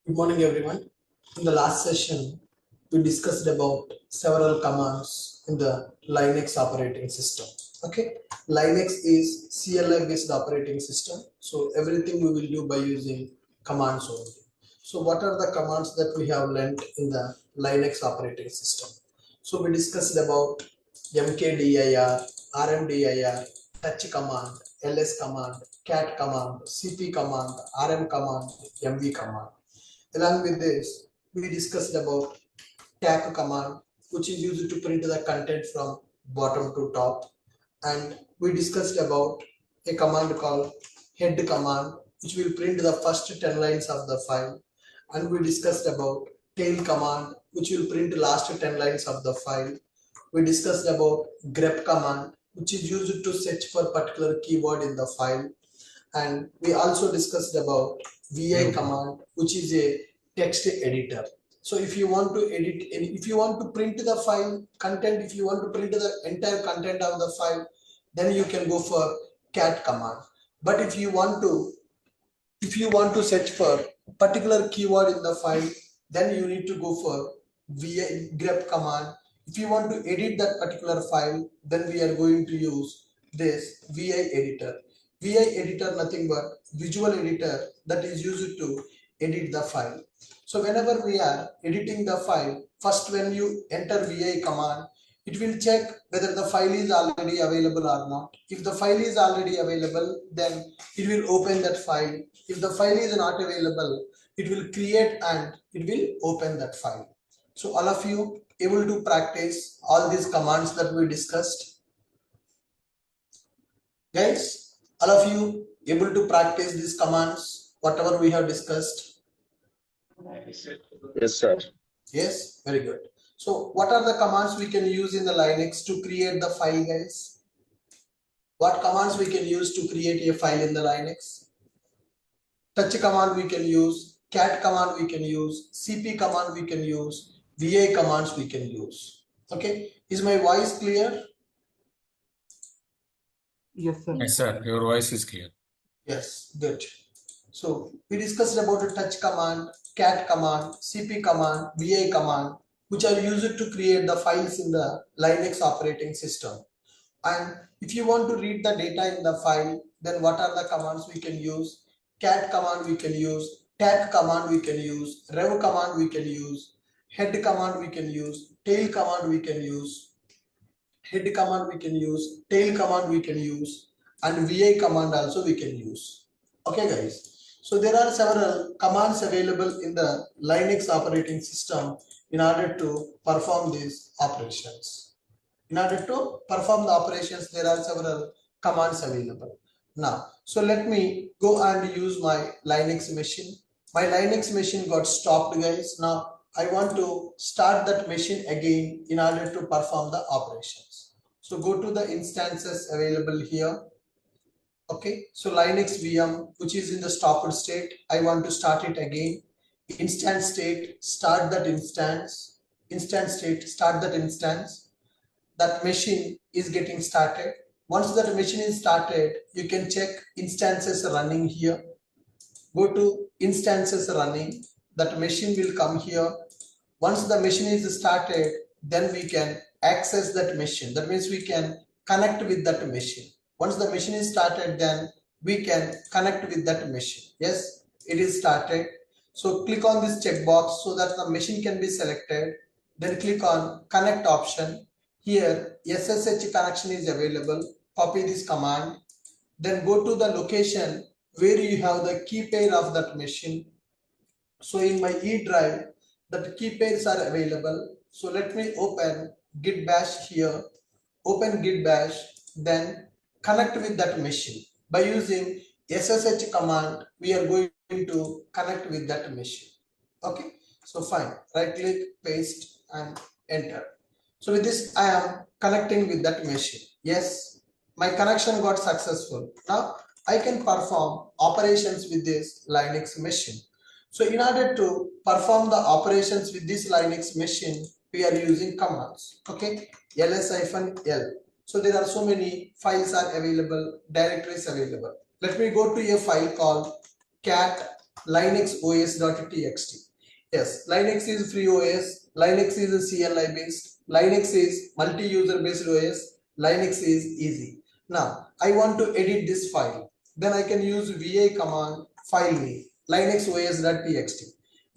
Good morning, everyone. In the last session, we discussed about several commands in the Linux operating system. Okay, Linux is CLI-based operating system, so everything we will do by using commands only. So, what are the commands that we have learned in the Linux operating system? So, we discussed about mkdir, rmdir, touch command, ls command, cat command, cp command, rm command, mv command. Along with this, we discussed about tag command, which is used to print the content from bottom to top. And we discussed about a command called head command, which will print the first 10 lines of the file. And we discussed about tail command, which will print the last 10 lines of the file. We discussed about grep command, which is used to search for particular keyword in the file. And we also discussed about vi command, which is a text editor. So if you want to edit, if you want to print the file content, if you want to print the entire content of the file, then you can go for cat command. But if you want to search for particular keyword in the file, then you need to go for vi grep command. If you want to edit that particular file, then we are going to use this vi editor. VI editor nothing but visual editor that is used to edit the file. So whenever we are editing the file, first when you enter VI command, it will check whether the file is already available or not. If the file is already available, then it will open that file. If the file is not available, it will create and it will open that file. So all of you able to practice all these commands that we discussed? Guys? All of you able to practice these commands, whatever we have discussed? Yes, sir. Yes, very good. So what are the commands we can use in the Linux to create the file, guys? What commands we can use to create a file in the Linux? Touch command we can use, cat command we can use, cp command we can use, va commands we can use. Okay, is my voice clear? Yes, sir. Yes, sir. Your voice is clear. Yes, good. So we discussed about a touch command, cat command, cp command, va command, which are used to create the files in the Linux operating system. And if you want to read the data in the file, then what are the commands we can use? Cat command we can use, tag command we can use, rev command we can use, head command we can use, tail command we can use, head command we can use, tail command we can use, and va command also we can use. Okay, guys. So there are several commands available in the Linux operating system in order to perform these operations. In order to perform the operations, there are several commands available. Now, so let me go and use my Linux machine. My Linux machine got stopped, guys. Now I want to start that machine again in order to perform the operations. So go to the instances available here. Okay, so Linux VM, which is in the stopped state, I want to start it again. Instance state, start that instance. Instance state, start that instance. That machine is getting started. Once that machine is started, you can check instances running here. Go to instances running. That machine will come here. Once the machine is started, then we can access that machine. That means we can connect with that machine. Once the machine is started, then we can connect with that machine. Yes, it is started. So click on this checkbox so that the machine can be selected. Then click on connect option. Here SSH connection is available. Copy this command. Then go to the location where you have the key pair of that machine. So in my E drive, the key pairs are available. So let me open git bash here. Open git bash, then connect with that machine. By using SSH command, we are going to connect with that machine. Okay, so fine. Right click, paste, and enter. So with this, I am connecting with that machine. Yes, my connection got successful. Now I can perform operations with this Linux machine. So in order to perform the operations with this Linux machine, we are using commands. Okay, ls-l. So there are so many files are available, directories available. Let me go to a file called cat Linux os.txt. Yes, Linux is free OS, Linux is CLI based, Linux is multi-user based OS, Linux is easy. Now, I want to edit this file. Then I can use vi command, file name, Linux os.txt.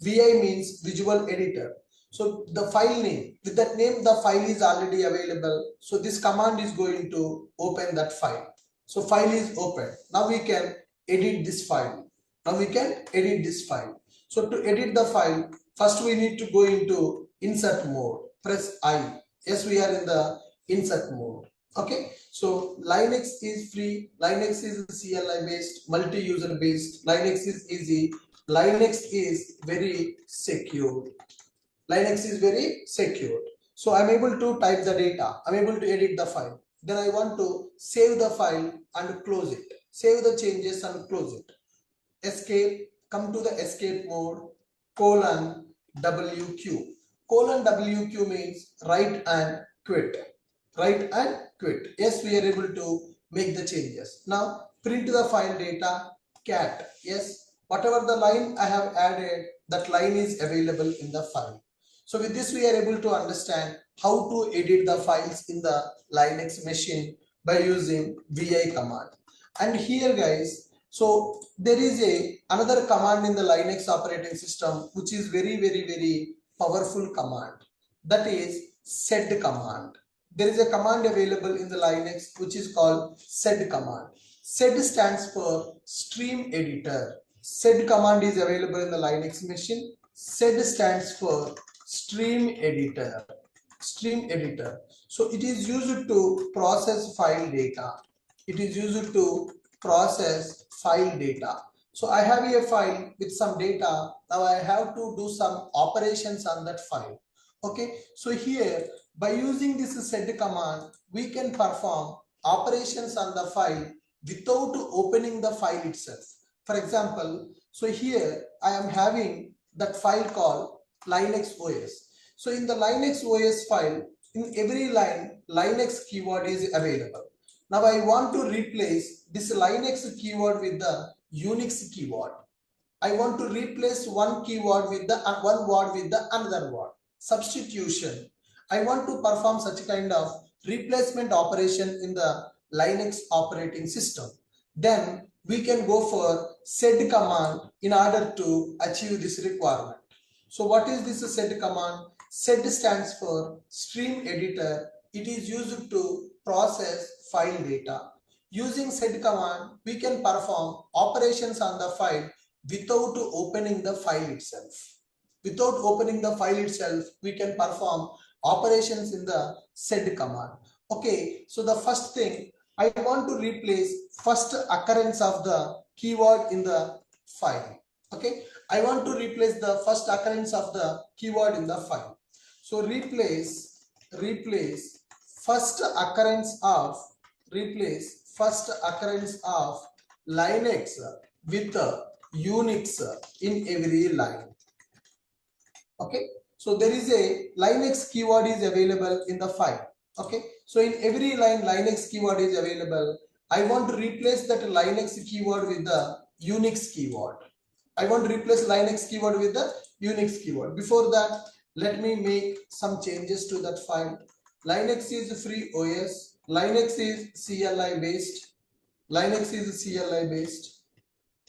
Vi means visual editor. So the file name, with that name, the file is already available. So this command is going to open that file. So file is open. Now we can edit this file. Now we can edit this file. So to edit the file, first we need to go into insert mode. Press I. Yes, we are in the insert mode. Okay. So Linux is free. Linux is CLI based, multi-user based. Linux is easy. Linux is very secure. Linux is very secure. So I'm able to type the data. I'm able to edit the file. Then I want to save the file and close it. Save the changes and close it. Escape, come to the escape mode, colon WQ. Colon WQ means write and quit. Write and quit. Yes, we are able to make the changes. Now print the file data, cat. Yes, whatever the line I have added, that line is available in the file. So with this, we are able to understand how to edit the files in the Linux machine by using vi command. And here guys, so there is another command in the Linux operating system which is very powerful command. That is sed command. There is a command available in the Linux which is called sed command. Sed stands for stream editor. Sed command is available in the Linux machine. Sed stands for stream editor. Stream editor. So it is used to process file data. It is used to process file data. So I have a file with some data. Now I have to do some operations on that file. Okay. So here by using this sed command, we can perform operations on the file without opening the file itself. For example, so here I am having that file called Linux OS. So in the Linux OS file, in every line, Linux keyword is available. Now I want to replace this Linux keyword with the Unix keyword. I want to replace one keyword with the one word with the another word. Substitution. I want to perform such kind of replacement operation in the Linux operating system. Then we can go for sed command in order to achieve this requirement. So what is this sed command? Sed stands for stream editor. It is used to process file data. Using sed command, we can perform operations on the file without opening the file itself. Without opening the file itself, we can perform operations in the sed command. Okay, so the first thing, I want to replace first occurrence of the keyword in the file. Okay, I want to replace the first occurrence of the keyword in the file. So replace first occurrence of Linux with Unix in every line. Okay, so there is a Linux keyword is available in the file. Okay, so in every line Linux keyword is available. I want to replace that Linux keyword with the Unix keyword. I want to replace Linux keyword with the Unix keyword. Before that, let me make some changes to that file. Linux is free OS. Linux is CLI based. Linux is CLI based.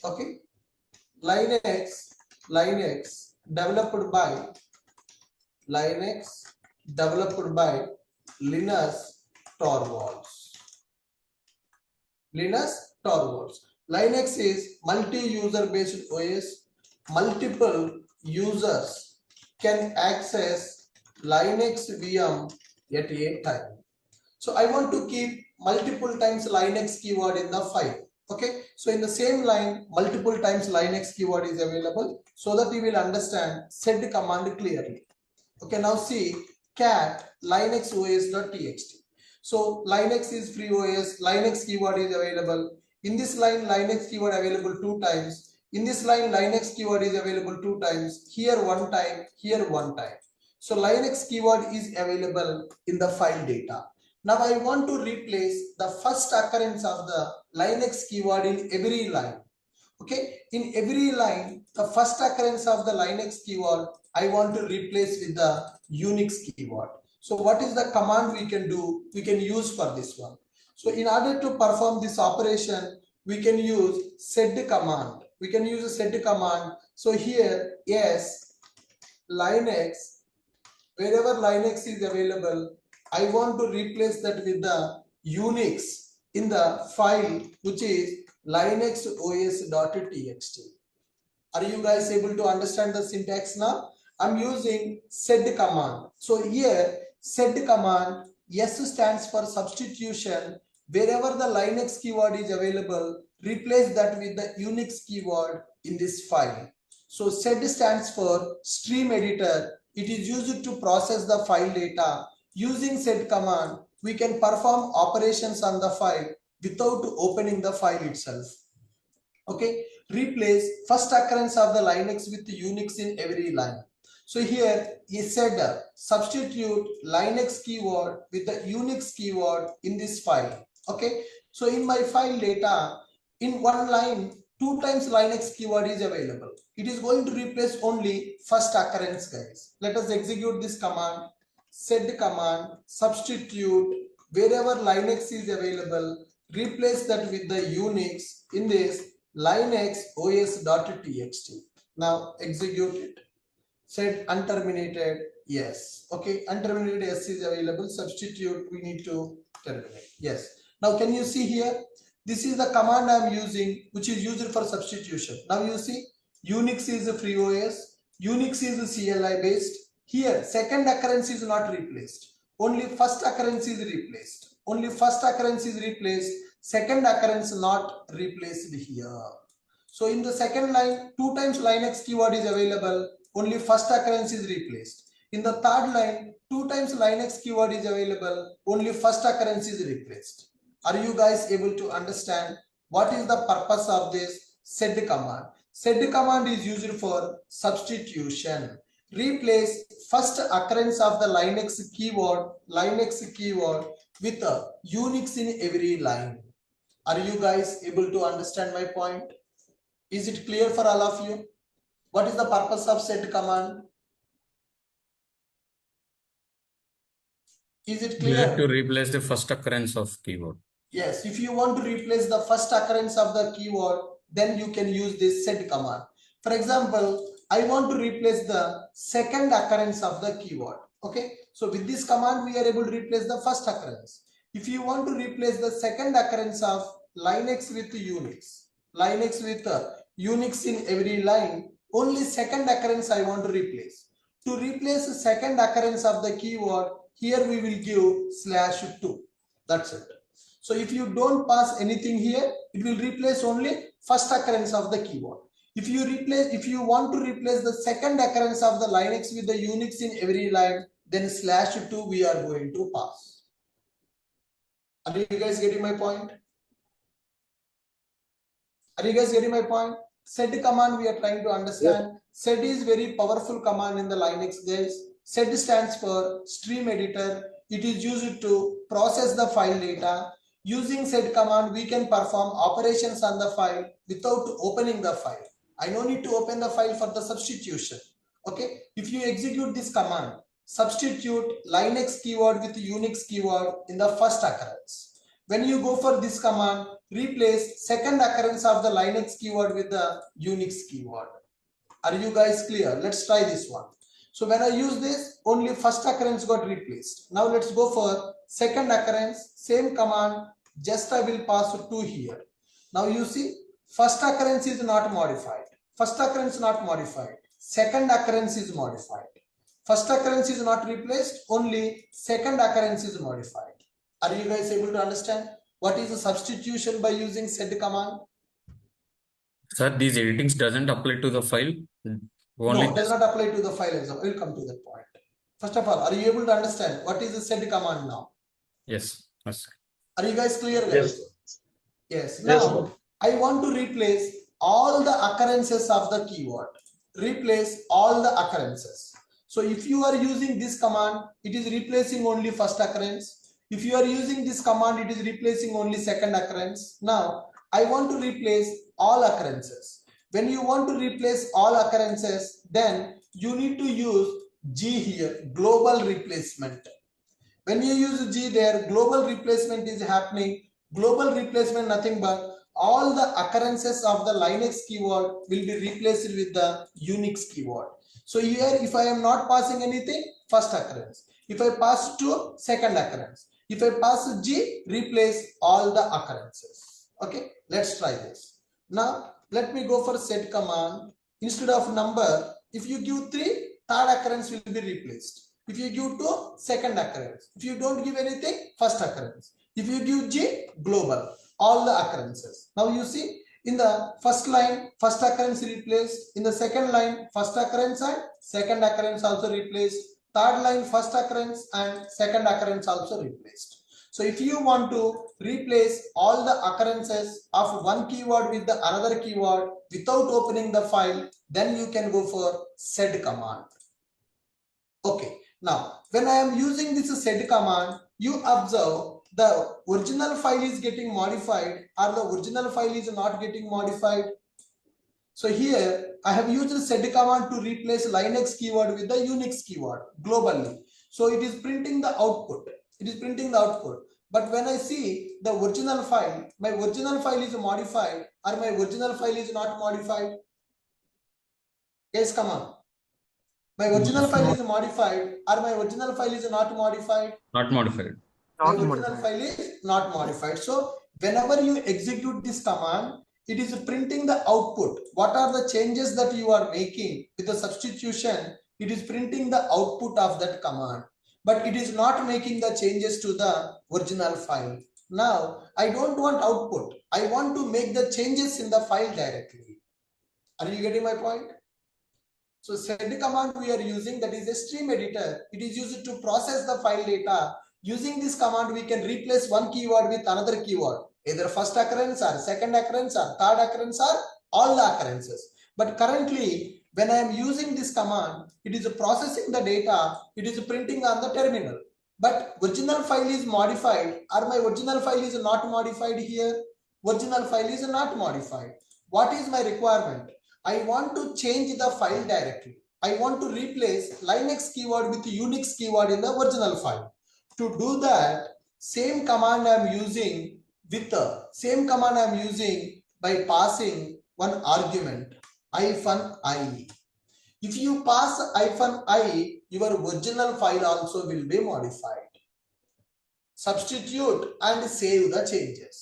Okay. Linux developed by Linus Torvalds. Linux is multi-user based OS. Multiple users can access Linux VM at a time. So I want to keep multiple times Linux keyword in the file. Okay, so in the same line, multiple times Linux keyword is available so that you will understand sed command clearly. Okay, now see cat Linux os.txt. So Linux is free OS, Linux keyword is available. In this line, Linux keyword available 2 times. In this line, Linux keyword is available 2 times. Here 1 time, here 1 time. So Linux keyword is available in the file data. Now I want to replace the first occurrence of the Linux keyword in every line. Okay, in every line, the first occurrence of the Linux keyword, I want to replace with the Unix keyword. So what is the command we can do? We can use for this one. So in order to perform this operation, we can use sed command. We can use a sed command. So here, yes, Linux, wherever Linux is available, I want to replace that with the Unix in the file which is linuxos.txt. Are you guys able to understand the syntax now? I'm using sed command. So here sed command, S stands for substitution. Wherever the Linux keyword is available, replace that with the Unix keyword in this file. So sed stands for stream editor. It is used to process the file data. Using sed command, we can perform operations on the file without opening the file itself. Okay, replace first occurrence of the Linux with Unix in every line. So here he said substitute Linux keyword with the Unix keyword in this file. Okay, so in my file data, in one line, 2 times Linux keyword is available. It is going to replace only first occurrence, guys. Let us execute this command. Sed command, substitute wherever Linux is available, replace that with the Unix in this linuxos.txt. Now execute it. Set unterminated yes. Okay, unterminated yes is available. Substitute, we need to terminate. Yes. Now can you see here? This is the command I am using, which is used for substitution. Now you see, Unix is a free OS, Unix is a CLI based. Here, second occurrence is not replaced. Only first occurrence is replaced. Only first occurrence is replaced. Second occurrence not replaced here. So in the second line, 2 times Linux keyword is available. Only first occurrence is replaced. In the third line, 2 times Linux keyword is available. Only first occurrence is replaced. Are you guys able to understand what is the purpose of this sed command? Sed command is used for substitution. Replace first occurrence of the Linux keyword with a Unix in every line. Are you guys able to understand my point? Is it clear for all of you? What is the purpose of sed command? Is it clear? You have to replace the first occurrence of keyword. Yes, if you want to replace the first occurrence of the keyword, then you can use this sed command. For example, I want to replace the second occurrence of the keyword. Okay, so with this command, we are able to replace the first occurrence. If you want to replace the second occurrence of Linux with Unix, Linux with Unix in every line, only second occurrence I want to replace. To replace the second occurrence of the keyword, here we will give /2. That's it. So if you don't pass anything here, it will replace only first occurrence of the keyword. If you want to replace the second occurrence of the Linux with the Unix in every line, then /2 we are going to pass. Are you guys getting my point? Are you guys getting my point? Sed command we are trying to understand. Yes. Sed is very powerful command in the Linux, guys. Sed stands for stream editor. It is used to process the file data. Using sed command, we can perform operations on the file without opening the file. I no need to open the file for the substitution. Okay, if you execute this command, substitute Linux keyword with Unix keyword in the first occurrence. When you go for this command, replace second occurrence of the Linux keyword with the Unix keyword. Are you guys clear? Let's try this one. So when I use this, only first occurrence got replaced. Now let's go for second occurrence, same command, just I will pass 2 here. Now you see, first occurrence is not modified. First occurrence not modified. Second occurrence is modified. First occurrence is not replaced, only second occurrence is modified. Are you guys able to understand what is the substitution by using sed command? Sir, these editings doesn't apply to the file? Only no, it does not apply to the file example. We'll come to that point. First of all, are you able to understand what is the sed command now? Yes. Yes. Are you guys clear? Guys? Yes. Now, yes, I want to replace all the occurrences of the keyword. Replace all the occurrences. So if you are using this command, it is replacing only first occurrence. If you are using this command, it is replacing only second occurrence. Now, I want to replace all occurrences. When you want to replace all occurrences, then you need to use G here, global replacement. When you use G there, global replacement is happening. Global replacement nothing but all the occurrences of the Linux keyword will be replaced with the Unix keyword. So here, if I am not passing anything, first occurrence. If I pass to second occurrence. If I pass G, replace all the occurrences. Okay, let's try this. Now, let me go for set command. Instead of number, if you give 3, third occurrence will be replaced. If you give 2, second occurrence. If you don't give anything, first occurrence. If you give G, global, all the occurrences. Now you see, in the first line, first occurrence replaced. In the second line, first occurrence and second occurrence also replaced. Third line, first occurrence and second occurrence also replaced. So if you want to replace all the occurrences of one keyword with the another keyword without opening the file, then you can go for sed command. Okay, now when I am using this sed command, you observe the original file is getting modified or the original file is not getting modified. So here I have used sed command to replace Linux keyword with the Unix keyword globally. So it is printing the output. It is printing the output. But when I see the original file, my original file is modified or my original file is not modified. Yes, come on. My original Yes, file is modified or my original file is not modified. not modified. My Not original modified. file is not modified. So whenever you execute this command, it is printing the output. What are the changes that you are making with the substitution? It is printing the output of that command, but it is not making the changes to the original file. Now, I don't want output. I want to make the changes in the file directly. Are you getting my point? So sed command we are using, that is a stream editor. It is used to process the file data. Using this command, we can replace one keyword with another keyword, either first occurrence or second occurrence or third occurrence or all the occurrences. But currently, when I am using this command, it is processing the data, it is printing on the terminal. But original file is modified, or my original file is not modified here. Original file is not modified. What is my requirement? I want to change the file directly. I want to replace Linux keyword with Unix keyword in the original file. To do that, same command I am using by passing one argument -i. If you pass -i, your original file also will be modified. Substitute and save the changes.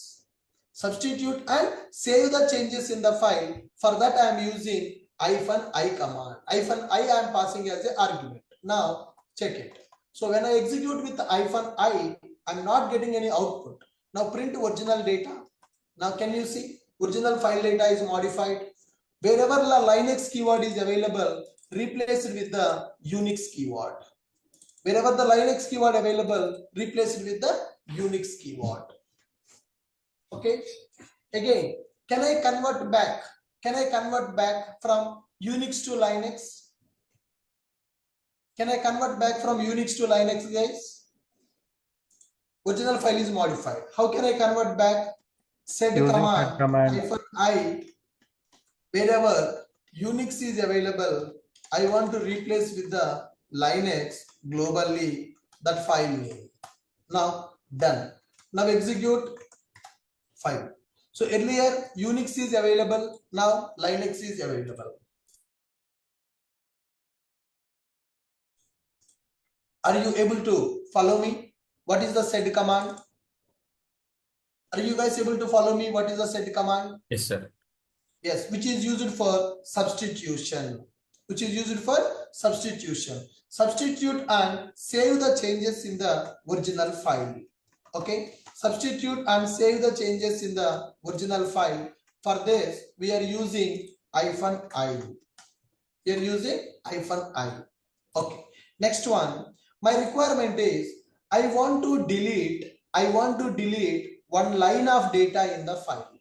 Substitute and save the changes in the file. For that I am using -i command. -i I am passing as an argument. Now check it. So when I execute with -i, I am not getting any output. Now print original data. Now can you see original file data is modified. Wherever the Linux keyword is available, replace it with the Unix keyword. Wherever the Linux keyword available, replace it with the Unix keyword. Okay, again, can I convert back? Can I convert back from Unix to Linux? Can I convert back from Unix to Linux, guys? Original file is modified. How can I convert back? Sed Using command that command. -i. Wherever Unix is available, I want to replace with the Linux globally that file name. Now done. Now execute file. So earlier Unix is available, now Linux is available. Are you able to follow me? What is the sed command? Are you guys able to follow me? What is the sed command? Yes, sir. Yes, which is used for substitution. Which is used for substitution. Substitute and save the changes in the original file. Okay, substitute and save the changes in the original file. For this, we are using -i. We are using -i. Okay, next one. My requirement is I want to delete one line of data in the file.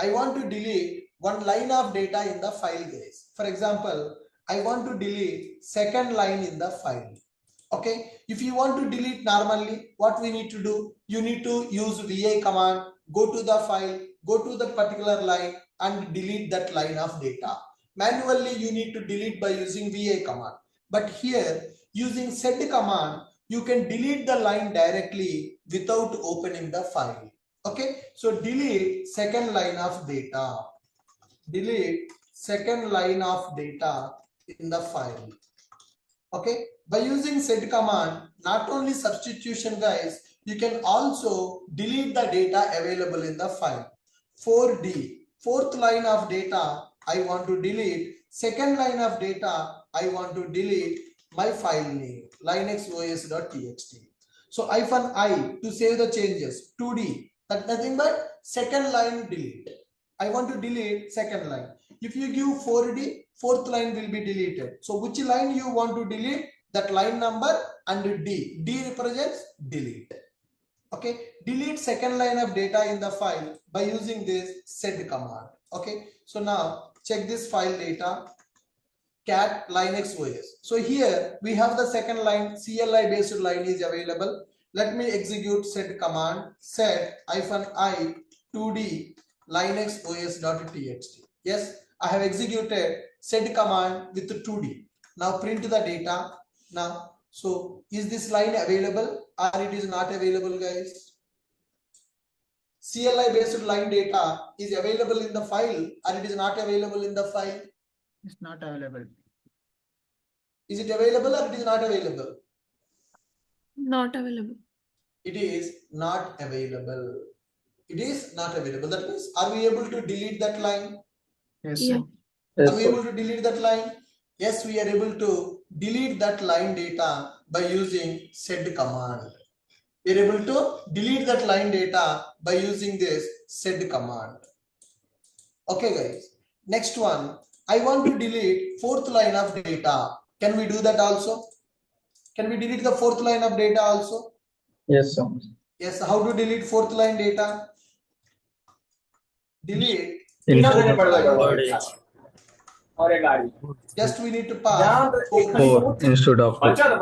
I want to delete one line of data in the file, guys. For example, I want to delete second line in the file. Okay, if you want to delete normally, what we need to do? You need to use VA command, go to the file, go to that particular line and delete that line of data. Manually, you need to delete by using VA command. But here, using sed command, you can delete the line directly without opening the file. Okay, so delete second line of data. Delete second line of data in the file. Okay, by using sed command, not only substitution guys, you can also delete the data available in the file. 4D, fourth line of data, I want to delete. Second line of data, I want to delete my file name, linuxos.txt. So -I to save the changes. 2D, that's nothing but second line delete. I want to delete second line. If you give 4D, fourth line will be deleted. So which line you want to delete? That line number and D. D represents delete. Okay, delete second line of data in the file by using this sed command. Okay, so now check this file data, cat linux os. So here we have the second line, CLI based line is available. Let me execute sed command, sed -I 2d linuxos.txt. Yes, I have executed sed command with 2d. Now print the data. Now, so is this line available or it is not available, guys? CLI based line data is available in the file or it is not available in the file? It's not available. Is it available or it is not available? Not available. It is not available. It is not available. That means, are we able to delete that line? Yes, Yeah. sir. Are we able to delete that line? Yes, we are able to delete that line data by using sed command. We are able to delete that line data by using this sed command. Okay, guys. Next one. I want to delete fourth line of data. Can we do that also? Can we delete the fourth line of data also? Yes, sir. Yes. How to delete fourth line data? Delete. Just we need to pass 4 instead of instead of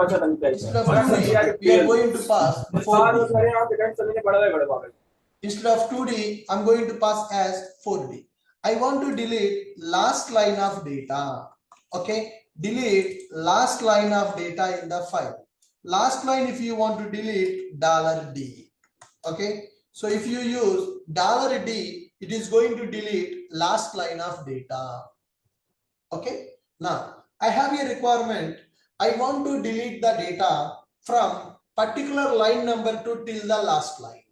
2D, we are going to pass 4D. Instead of 2D, I'm going to pass as 4D. I want to delete last line of data. Okay, delete last line of data in the file. Last line, if you want to delete $D. Okay, so if you use $D, it is going to delete last line of data. Okay, now I have a requirement. I want to delete the data from particular line number to till the last line.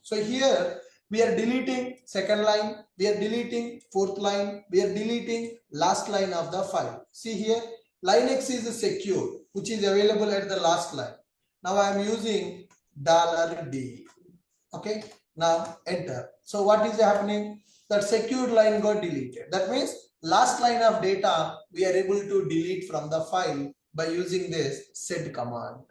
So here we are deleting second line, we are deleting fourth line, we are deleting last line of the file. See here, Linux is secure, which is available at the last line. Now I am using $D. Okay, now enter. So what is happening? That secured line got deleted. That means last line of data we are able to delete from the file by using this sed command.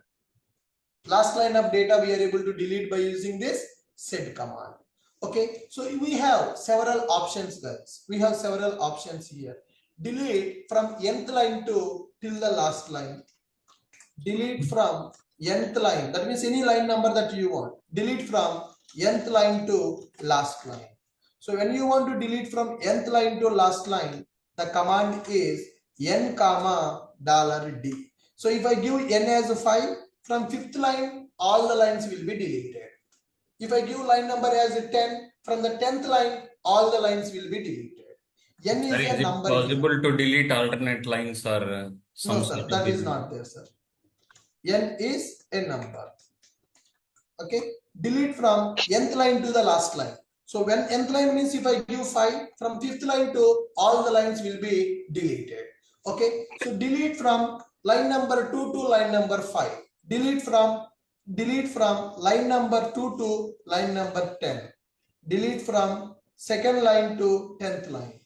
Last line of data we are able to delete by using this sed command. Okay, so we have several options, guys. We have several options here. Delete from nth line to till the last line. Delete from nth line, that means any line number that you want. Delete from nth line to last line. So when you want to delete from nth line to last line, the command is n comma $D. So if I give n as a 5, from 5th line all the lines will be deleted. If I give line number as a 10, from the 10th line all the lines will be deleted. N is a number. Is it possible to delete alternate lines or some? No, sir, that is not there, sir. N is a number. Okay, delete from nth line to the last line. So when nth line means if I give 5, from 5th line to all the lines will be deleted. Okay, so delete from line number 2 to line number 5. Delete from line number 2 to line number 10. Delete from second line to 10th line.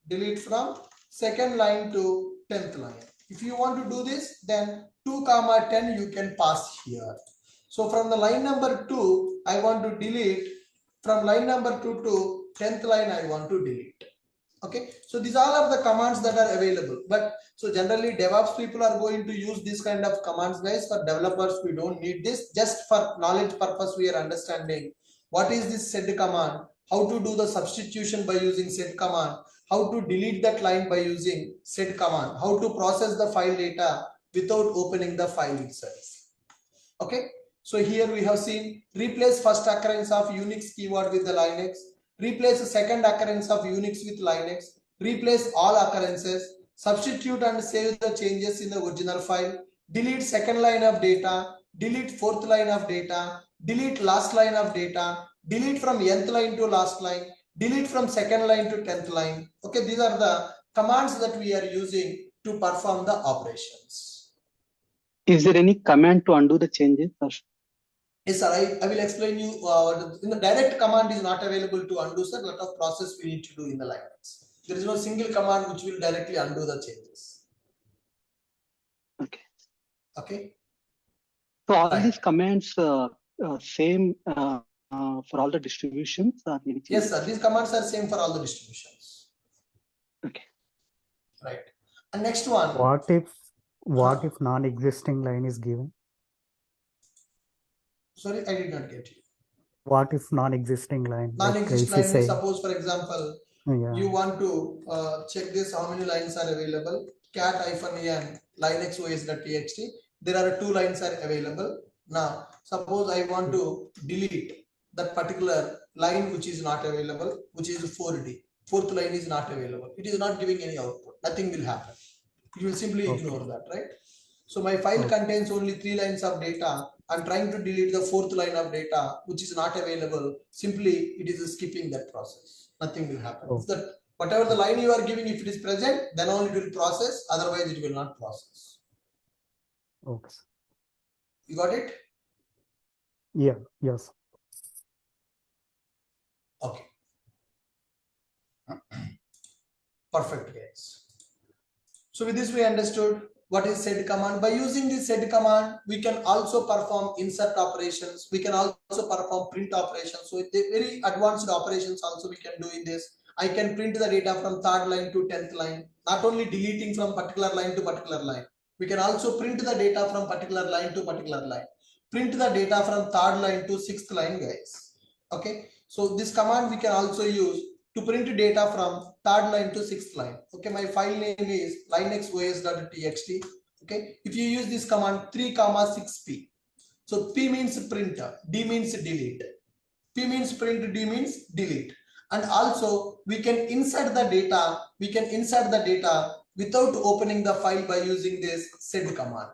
Delete from second line to 10th line. If you want to do this, then 2 comma 10 you can pass here. So from the line number 2, I want to delete. From line number 2 to 10th line, I want to delete. Okay, so these are all of the commands that are available. But so generally DevOps people are going to use this kind of commands, guys. For developers, we don't need this. Just for knowledge purpose, we are understanding what is this sed command how to do the substitution by using set command, how to delete that line by using set command, how to process the file data without opening the file itself. Okay, so here we have seen replace first occurrence of Unix keyword with the Linux, replace the second occurrence of Unix with Linux, replace all occurrences, substitute and save the changes in the original file, delete second line of data, delete fourth line of data, delete last line of data, delete from nth line to last line, delete from second line to 10th line. Okay, these are the commands that we are using to perform the operations. Is there any command to undo the changes? Yes, sir. I will explain you. In the direct command is not available to undo, sir. A lot of process we need to do in the Linux. There is no single command which will directly undo the changes. Okay. Okay. So all Right. these commands same for all the distributions? Or any changes? Yes, sir. These commands are same for all the distributions. Okay. Right. And next one. What if non-existing line is given? Sorry, I did not get you. What if non-existing line? Non-existing like, line means, suppose, for example, yeah. you want to check this, how many lines are available. cat-n linuxos.txt. There are 2 lines are available. Now, suppose I want to delete that particular line which is not available, which is 4D. Fourth line is not available. It is not giving any output. Nothing will happen. You will simply ignore that, right? So my file contains only 3 lines of data. I'm trying to delete the fourth line of data, which is not available. Simply, it is skipping that process. Nothing will happen. If that whatever the line you are giving, if it is present, then only it will process. Otherwise, it will not process. Okay. You got it? Yeah. Yes. Okay. Perfect, guys. So with this, we understood what is set command. By using this set command, we can also perform insert operations. We can also perform print operations. So the very advanced operations also we can do in this. I can print the data from 3rd line to 10th line, not only deleting from particular line to particular line. We can also print the data from particular line to particular line. Print the data from 3rd line to 6th line, guys. Okay. So this command we can also use to print data from 3rd line to 6th line. Okay, my file name is linuxos.txt. Okay, if you use this command 3,6p. So P means printer, D means delete. P means print, D means delete. And also we can insert the data. We can insert the data without opening the file by using this set command.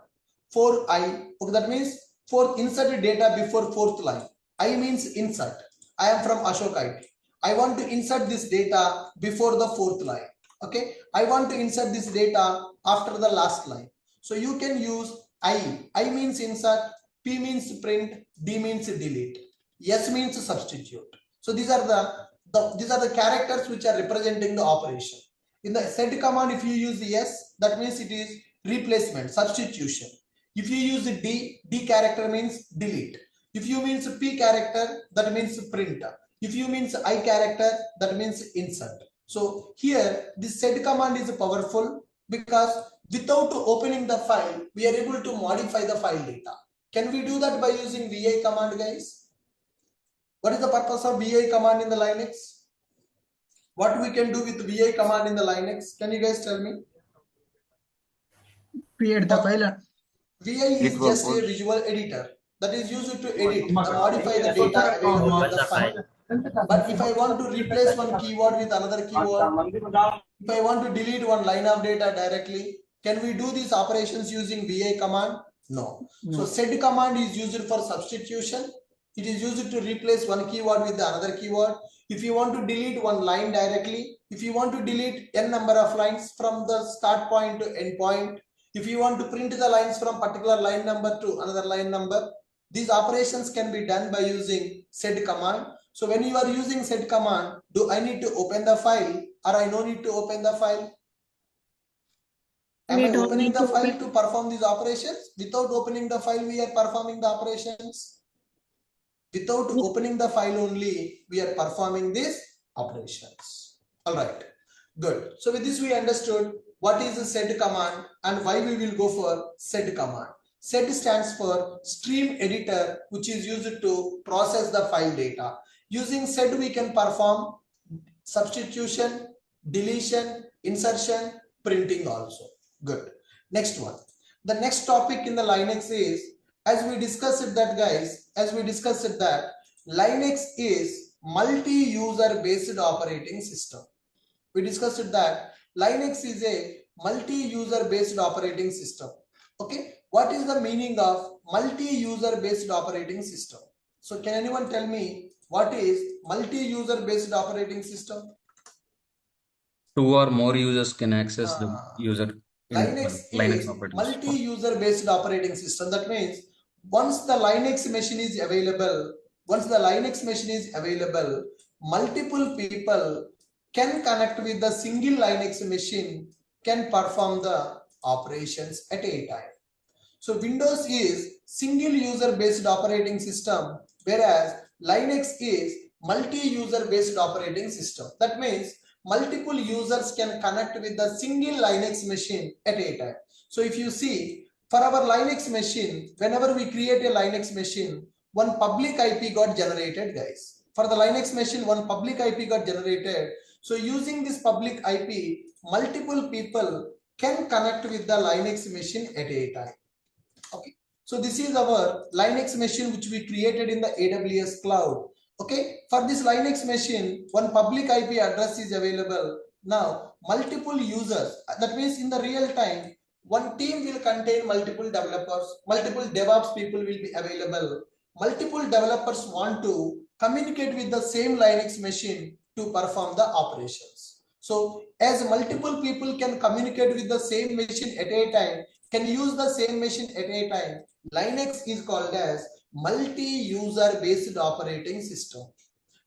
For I, okay, that means for insert data before 4th line. I means insert. I am from Ashok IT. I want to insert this data before the 4th line. Okay, I want to insert this data after the last line. So you can use I means insert, P means print, D means delete, S means substitute. So these are the characters which are representing the operation. In the set command, if you use S, that means it is replacement, substitution. If you use the D character means delete. If you means P character, that means print. If you means I character, that means insert. So here this set command is powerful because without opening the file, we are able to modify the file data. Can we do that by using VI command, guys? What is the purpose of VI command in the Linux? What we can do with VI command in the Linux? Can you guys tell me? Create the file. VI is just a visual editor that is used to edit and modify the data available in the file. But if I want to replace one keyword with another keyword, if I want to delete one line of data directly, can we do these operations using VI command? No. So set command is used for substitution. It is used to replace one keyword with another keyword. If you want to delete one line directly, if you want to delete n number of lines from the start point to end point, if you want to print the lines from particular line number to another line number, these operations can be done by using set command. So when you are using set command, do I need to open the file or I no need to open the file? Am I opening the file to perform these operations? Without opening the file, we are performing the operations. Without opening the file only, we are performing these operations. All right, good. So with this, we understood what is a set command and why we will go for set command. Set stands for stream editor, which is used to process the file data. Using Z we can perform substitution, deletion, insertion, printing also. Good. Next one. The next topic in the Linux is, as we discussed it that guys, as we discussed it that Linux is multi-user based operating system. We discussed it that Linux is a multi-user based operating system. Okay, what is the meaning of multi-user based operating system? So can anyone tell me what is multi-user based operating system? Two or more users can access the user in Linux Linux is operating system. multi-user based operating system. That means once the Linux machine is available, multiple people can connect with the single Linux machine, can perform the operations at a time. So Windows is single user based operating system, whereas Linux is multi-user based operating system. That means multiple users can connect with the single Linux machine at a time. So if you see, for our Linux machine, whenever we create a Linux machine, one public IP got generated, guys. For the Linux machine, one public IP got generated. So using this public IP, multiple people can connect with the Linux machine at a time. Okay, so this is our Linux machine which we created in the AWS cloud. Okay, for this Linux machine, one public IP address is available. Now multiple users, that means in the real time, one team will contain multiple developers, multiple DevOps people will be available. Multiple developers want to communicate with the same Linux machine to perform the operations. So as multiple people can communicate with the same machine at a time, can use the same machine at a time, Linux is called as multi-user based operating system.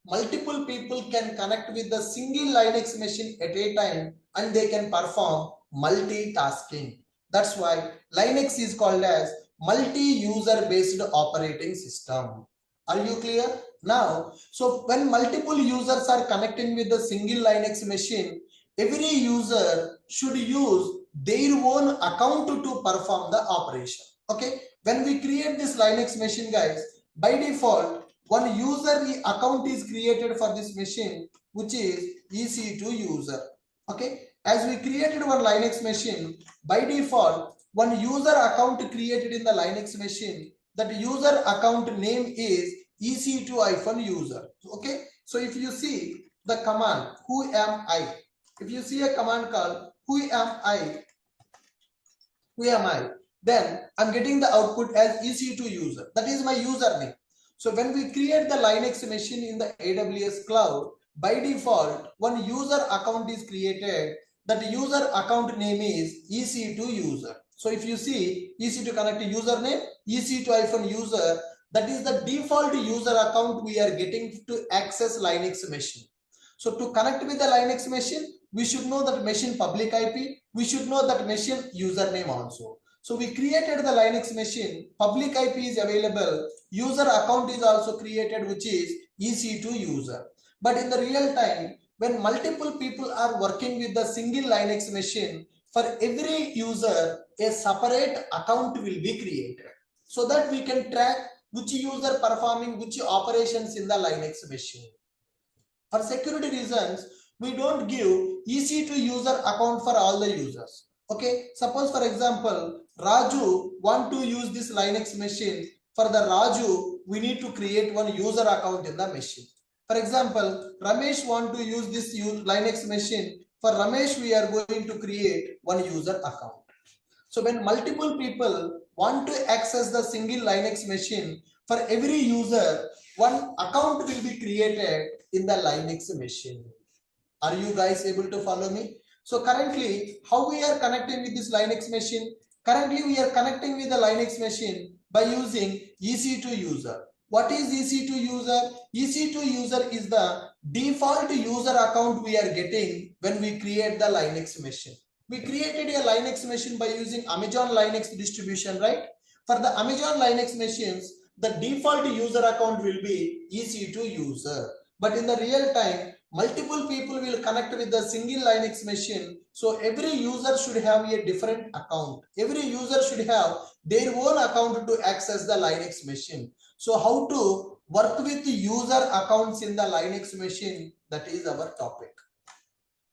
Multiple people can connect with the single Linux machine at a time and they can perform multitasking. That's why Linux is called as multi-user based operating system. Are you clear? Now, so when multiple users are connecting with the single Linux machine, every user should use their own account to perform the operation. Okay, when we create this Linux machine, guys, by default, one user account is created for this machine, which is EC2 user. Okay, as we created one Linux machine, by default, one user account created in the Linux machine, that user account name is EC2-user. Okay, so if you see the command, who am I? If you see a command called who am I, then I'm getting the output as EC2 user. That is my username. So when we create the Linux machine in the AWS cloud, by default, one user account is created. That user account name is EC2 user. So if you see EC2 connect username, EC2-user, that is the default user account we are getting to access Linux machine. So to connect with the Linux machine, we should know that machine public IP. We should know that machine username also. So we created the Linux machine. Public IP is available. User account is also created, which is EC2 user. But in the real time, when multiple people are working with the single Linux machine, for every user, a separate account will be created so that we can track which user performing which operations in the Linux machine. For security reasons, we don't give EC2 user account for all the users. Okay, suppose for example, Raju want to use this Linux machine. For the Raju, we need to create one user account in the machine. For example, Ramesh want to use this Linux machine. For Ramesh, we are going to create one user account. So when multiple people want to access the single Linux machine, for every user, one account will be created in the Linux machine. Are you guys able to follow me? So currently, how we are connecting with this Linux machine? Currently, we are connecting with the Linux machine by using EC2 user. What is EC2 user? EC2 user is the default user account we are getting when we create the Linux machine. We created a Linux machine by using Amazon Linux distribution, right? For the Amazon Linux machines, the default user account will be EC2 user. But in the real time, multiple people will connect with the single Linux machine. So every user should have a different account. Every user should have their own account to access the Linux machine. So how to Work with user accounts in the Linux machine. That is our topic.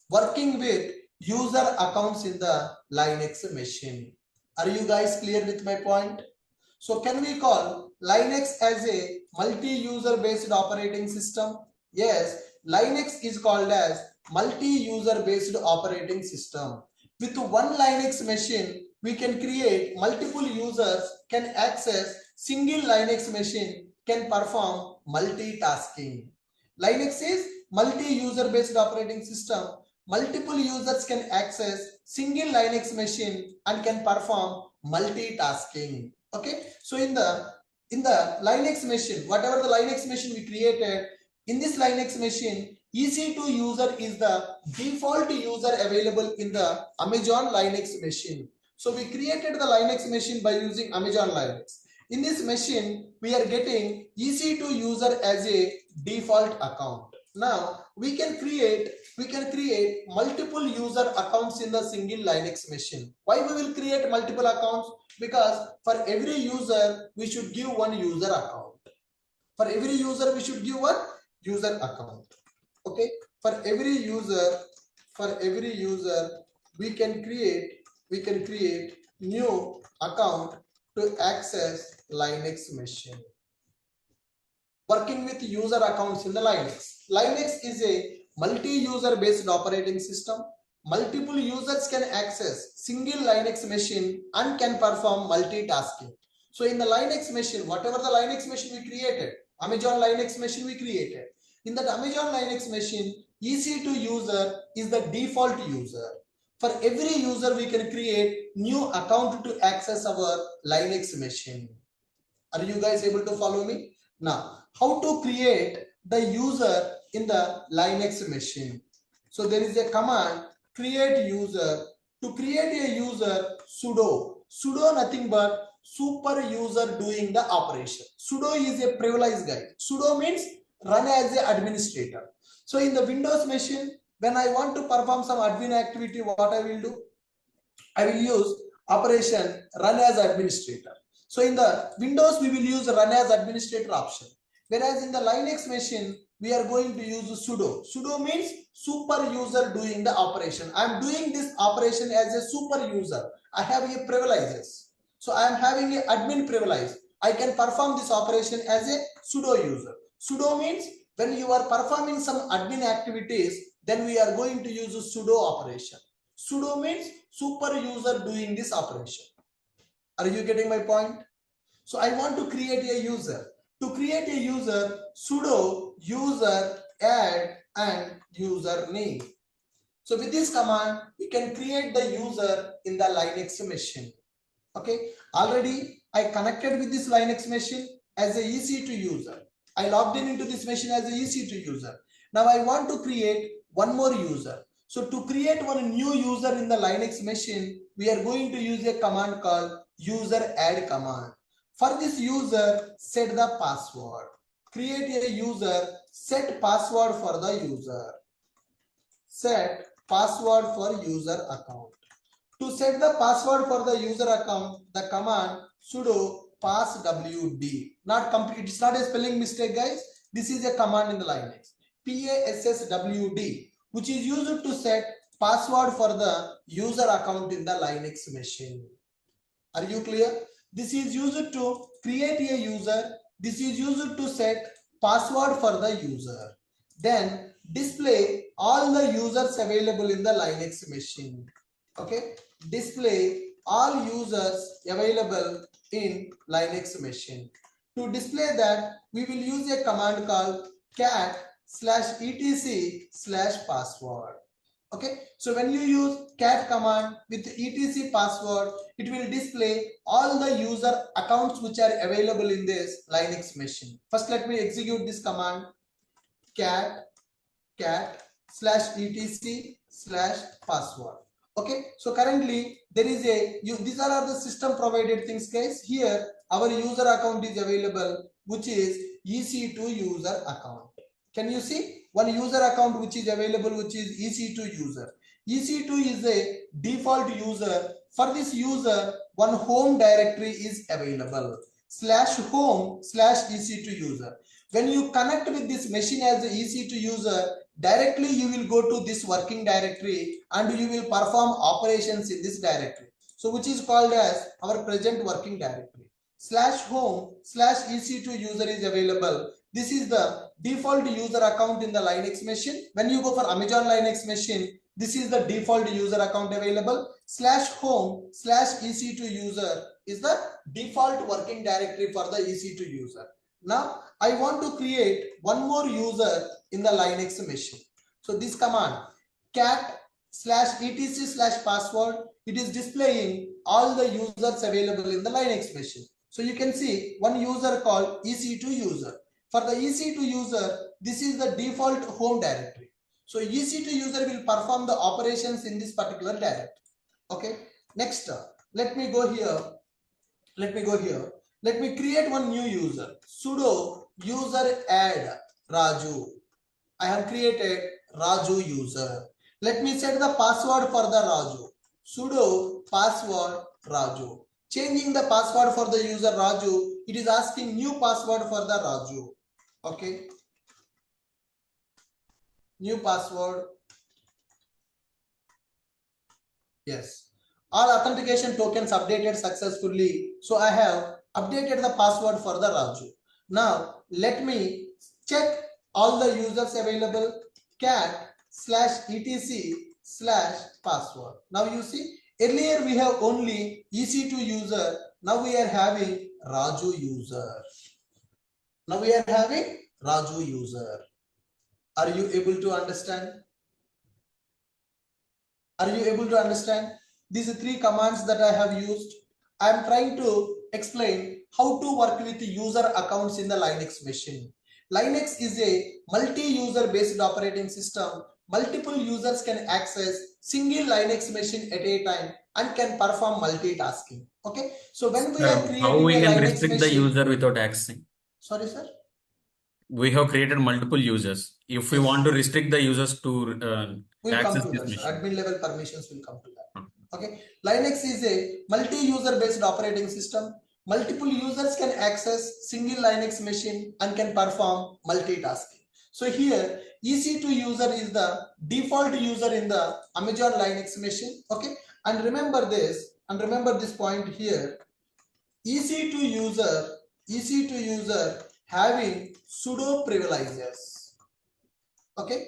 Working with user accounts in the Linux machine. Are you guys clear with my point? So can we call Linux as a multi-user based operating system? Yes, Linux is called as multi-user based operating system. With one Linux machine, we can create multiple users can access single Linux machine can perform multitasking. Linux is multi-user based operating system. Multiple users can access single Linux machine and can perform multitasking. Okay, so in the Linux machine, whatever the Linux machine we created, in this Linux machine, EC2 user is the default user available in the Amazon Linux machine. So we created the Linux machine by using Amazon Linux. In this machine, we are getting EC2 user as a default account. Now we can create multiple user accounts in the single Linux machine. Why we will create multiple accounts? Because for every user we should give one user account. For every user we should give one user account. Okay, for every user we can create new account to access Linux machine. Working with user accounts in the Linux. Linux is a multi-user based operating system. Multiple users can access single Linux machine and can perform multitasking. So in the Linux machine, whatever the Linux machine we created, Amazon Linux machine we created. In that Amazon Linux machine, EC2 user is the default user. For every user, we can create new account to access our Linux machine. Are you guys able to follow me? Now, how to create the user in the Linux machine? So there is a command, create user. To create a user, sudo nothing but super user doing the operation. Sudo is a privileged guy. Sudo means run as an administrator. So in the Windows machine, when I want to perform some admin activity, what I will do? I will use operation run as administrator. So in the Windows, we will use run as administrator option. Whereas in the Linux machine, we are going to use sudo. Sudo means super user doing the operation. I am doing this operation as a super user. I have a privileges. So I am having an admin privilege. I can perform this operation as a sudo user. Sudo means when you are performing some admin activities, then we are going to use a sudo operation. Sudo means super user doing this operation. Are you getting my point? So I want to create a user. To create a user, sudo user add and username. So with this command, we can create the user in the Linux machine. Okay, already I connected with this Linux machine as a EC2 user. I logged in into this machine as a EC2 user. Now I want to create one more user. So to create one new user in the Linux machine, we are going to use a command called user add command. For this user, set the password. Create a user, set password for the user. Set password for user account. To set the password for the user account, the command sudo passwd. Not complete, it's not a spelling mistake, guys. This is a command in the Linux. Passwd, which is used to set password for the user account in the Linux machine. Are you clear? This is used to create a user. This is used to set password for the user. Then display all the users available in the Linux machine. Okay, display all users available in Linux machine. To display that, we will use a command called cat/etc/password. Okay, so when you use cat command with etc password, it will display all the user accounts which are available in this Linux machine. First, let me execute this command, cat/etc/password. Okay, so currently there is these are the system provided things, guys. Here our user account is available, which is EC2 user account. Can you see one user account which is available, which is EC2 user? EC2 is a default user. For this user, one home directory is available, /home/EC2 user. When you connect with this machine as the EC2 user, directly you will go to this working directory and you will perform operations in this directory. So which is called as our present working directory. /home/EC2 user is available. This is the default user account in the Linux machine. When you go for Amazon Linux machine, this is the default user account available. /home/EC2 user is the default working directory for the EC2 user. Now I want to create one more user in the Linux machine. So this command cat/etc/password, it is displaying all the users available in the Linux machine. So you can see one user called EC2 user. For the EC2 user, this is the default home directory. So EC2 user will perform the operations in this particular directory. Okay. Next, let me go here. Let me create one new user. Sudo user add Raju. I have created Raju user. Let me set the password for the Raju. Sudo password Raju. Changing the password for the user Raju, it is asking new password for the Raju. Okay. New password. Yes. All authentication tokens updated successfully. So I have updated the password for the Raju. Now let me check all the users available. cat/etc/password. Now you see, earlier we have only EC2 user. Now we are having Raju user. Now we are having Raju user. Are you able to understand? Are you able to understand? These three commands that I have used. I am trying to explain how to work with user accounts in the Linux machine. Linux is a multi-user based operating system. Multiple users can access single Linux machine at a time and can perform multitasking. Okay. So when we are creating how we a can Linux restrict the machine, user without accessing? sorry, sir. We have created multiple users. If we Yes. want to restrict the users to We'll access come to this that, sir. machine. Admin level permissions will come to that. Okay. Linux is a multi-user based operating system. Multiple users can access single Linux machine and can perform multitasking. So here EC2 user is the default user in the Amazon Linux machine. Okay. And remember this point here. EC2 user having sudo privileges. Okay.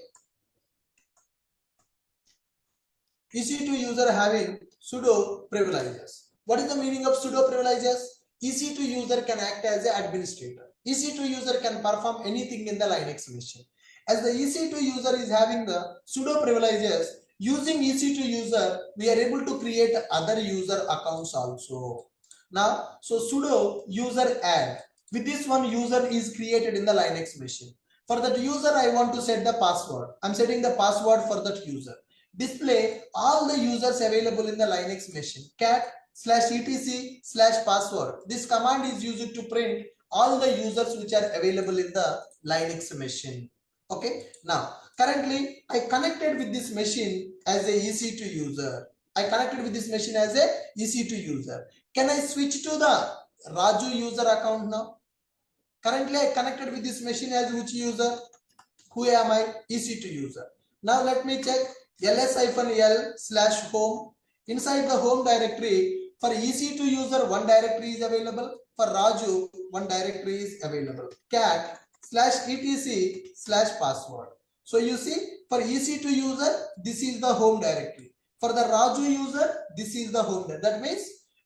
EC2 user having sudo privileges. What is the meaning of sudo privileges? EC2 user can act as an administrator. EC2 user can perform anything in the Linux machine. As the EC2 user is having the sudo privileges, using EC2 user, we are able to create other user accounts also. Now, so sudo user add. With this one, user is created in the Linux machine. For that user, I want to set the password. I'm setting the password for that user. Display all the users available in the Linux machine. cat/etc/password. This command is used to print all the users which are available in the Linux machine. Okay. Now, currently, I connected with this machine as a EC2 user. Can I switch to the Raju user account now? Currently, I connected with this machine as which user? Who am I? EC2 user. Now, let me check ls-l/home. Inside the home directory, for EC2 user, one directory is available. For Raju, one directory is available. cat/etc/password. So you see, for EC2 user, this is the home directory. For the Raju user, this is the home directory. That means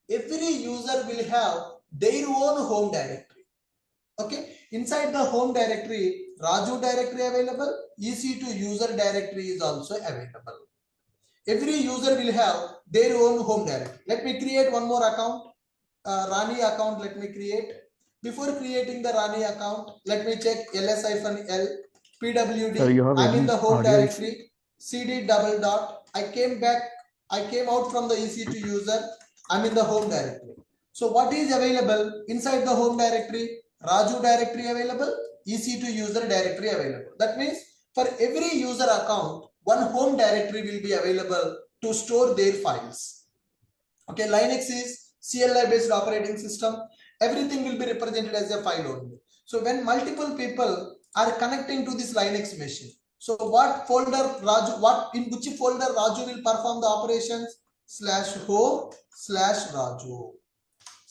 every user will have their own home directory. Okay. Inside the home directory, Raju directory available, EC2 user directory is also available. Every user will have their own home directory. Let me create one more account. Rani account, let me create. Before creating the Rani account, let me check ls-l pwd. I'm in the home directory. cd double dot. I came out from the EC2 user. I'm in the home directory. So what is available inside the home directory? Raju directory available, EC2 user directory available. That means for every user account, one home directory will be available to store their files. Okay, Linux is CLI based operating system. Everything will be represented as a file only. So when multiple people are connecting to this Linux machine, so what folder Raju, in which folder Raju will perform the operations? /home/Raju.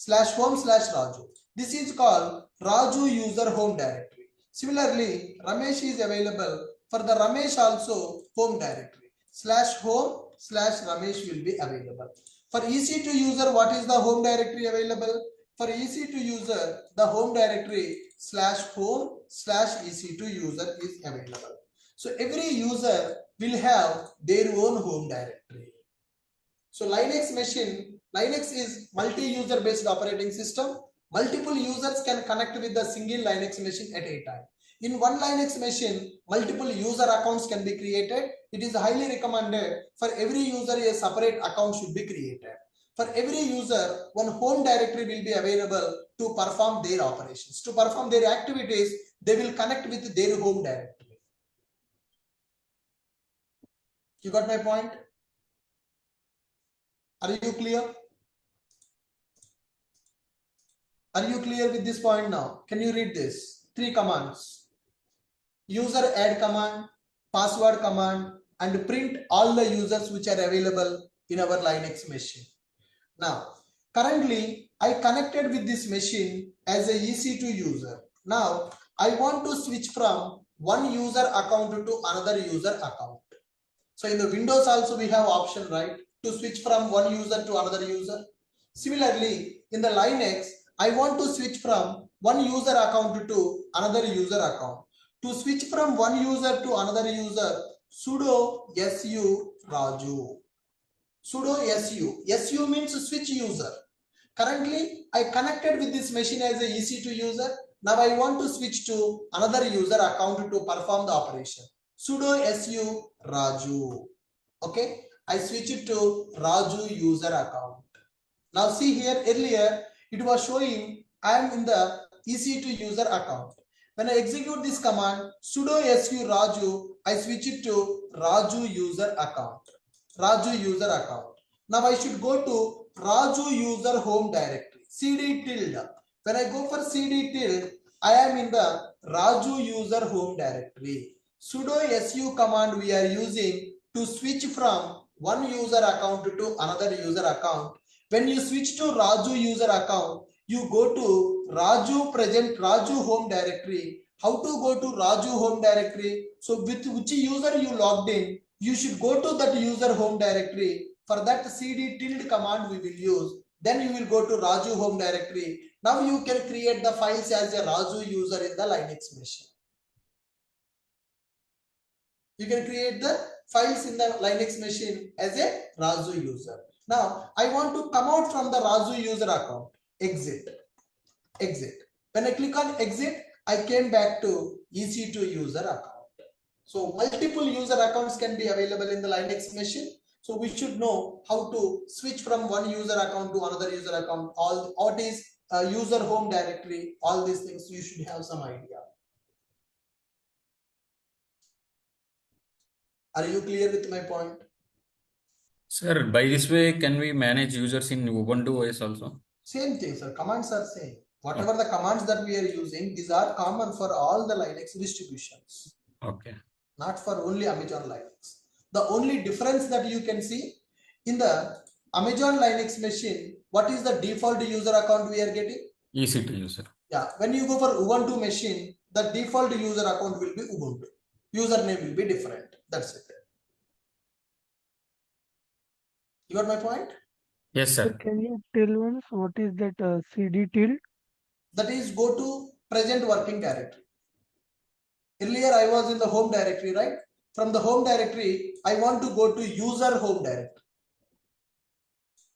/home/Raju. This is called Raju user home directory. Similarly, Ramesh is available for the Ramesh also home directory. /home/Ramesh will be available. For EC2 user, what is the home directory available? For EC2 user, the home directory /home/EC2 user is available. So every user will have their own home directory. So Linux is multi-user based operating system. Multiple users can connect with the single Linux machine at a time. In one Linux machine, multiple user accounts can be created. It is highly recommended for every user a separate account should be created. For every user, one home directory will be available to perform their operations. To perform their activities, they will connect with their home directory. You got my point? Are you clear? Are you clear with this point now? Can you read this? 3 commands. User add command, password command, and print all the users which are available in our Linux machine. Now, currently, I connected with this machine as a EC2 user. Now, I want to switch from one user account to another user account. So in the Windows also we have option, right, to switch from one user to another user. Similarly, in the Linux, I want to switch from one user account to another user account. To switch from one user to another user, sudo su Raju. Sudo su. Su means switch user. Currently, I connected with this machine as a EC2 user. Now I want to switch to another user account to perform the operation. Sudo su Raju. Okay, I switch it to Raju user account. Now see here, earlier it was showing I am in the EC2 user account. When I execute this command sudo su Raju, I switch it to Raju user account. Raju user account. Now I should go to Raju user home directory, cd tilde. When I go for cd tilde, I am in the Raju user home directory. Sudo su command we are using to switch from one user account to another user account. When you switch to Raju user account, you go to Raju home directory. How to go to Raju home directory? So with which user you logged in, you should go to that user home directory. For that cd tilde command we will use. Then you will go to Raju home directory. Now you can create the files as a Raju user in the Linux machine. You can create the files in the Linux machine as a Raju user. Now I want to come out from the Raju user account. Exit. When I click on exit, I came back to EC2 user account. So multiple user accounts can be available in the Linux machine. So we should know how to switch from one user account to another user account. What is a user home directory, all these things you should have some idea. Are you clear with my point? Sir, by this way, can we manage users in Ubuntu OS also? Same thing, sir. Commands are same. Whatever the commands that we are using, these are common for all the Linux distributions. Okay. Not for only Amazon Linux. The only difference that you can see in the Amazon Linux machine, what is the default user account we are getting? EC2 user. Yeah, when you go for Ubuntu machine, the default user account will be Ubuntu. Username will be different. That's it. You got my point? Yes, So sir. can you tell once what is that cd tilde? That is go to present working directory. Earlier I was in the home directory, right? From the home directory, I want to go to user home directory.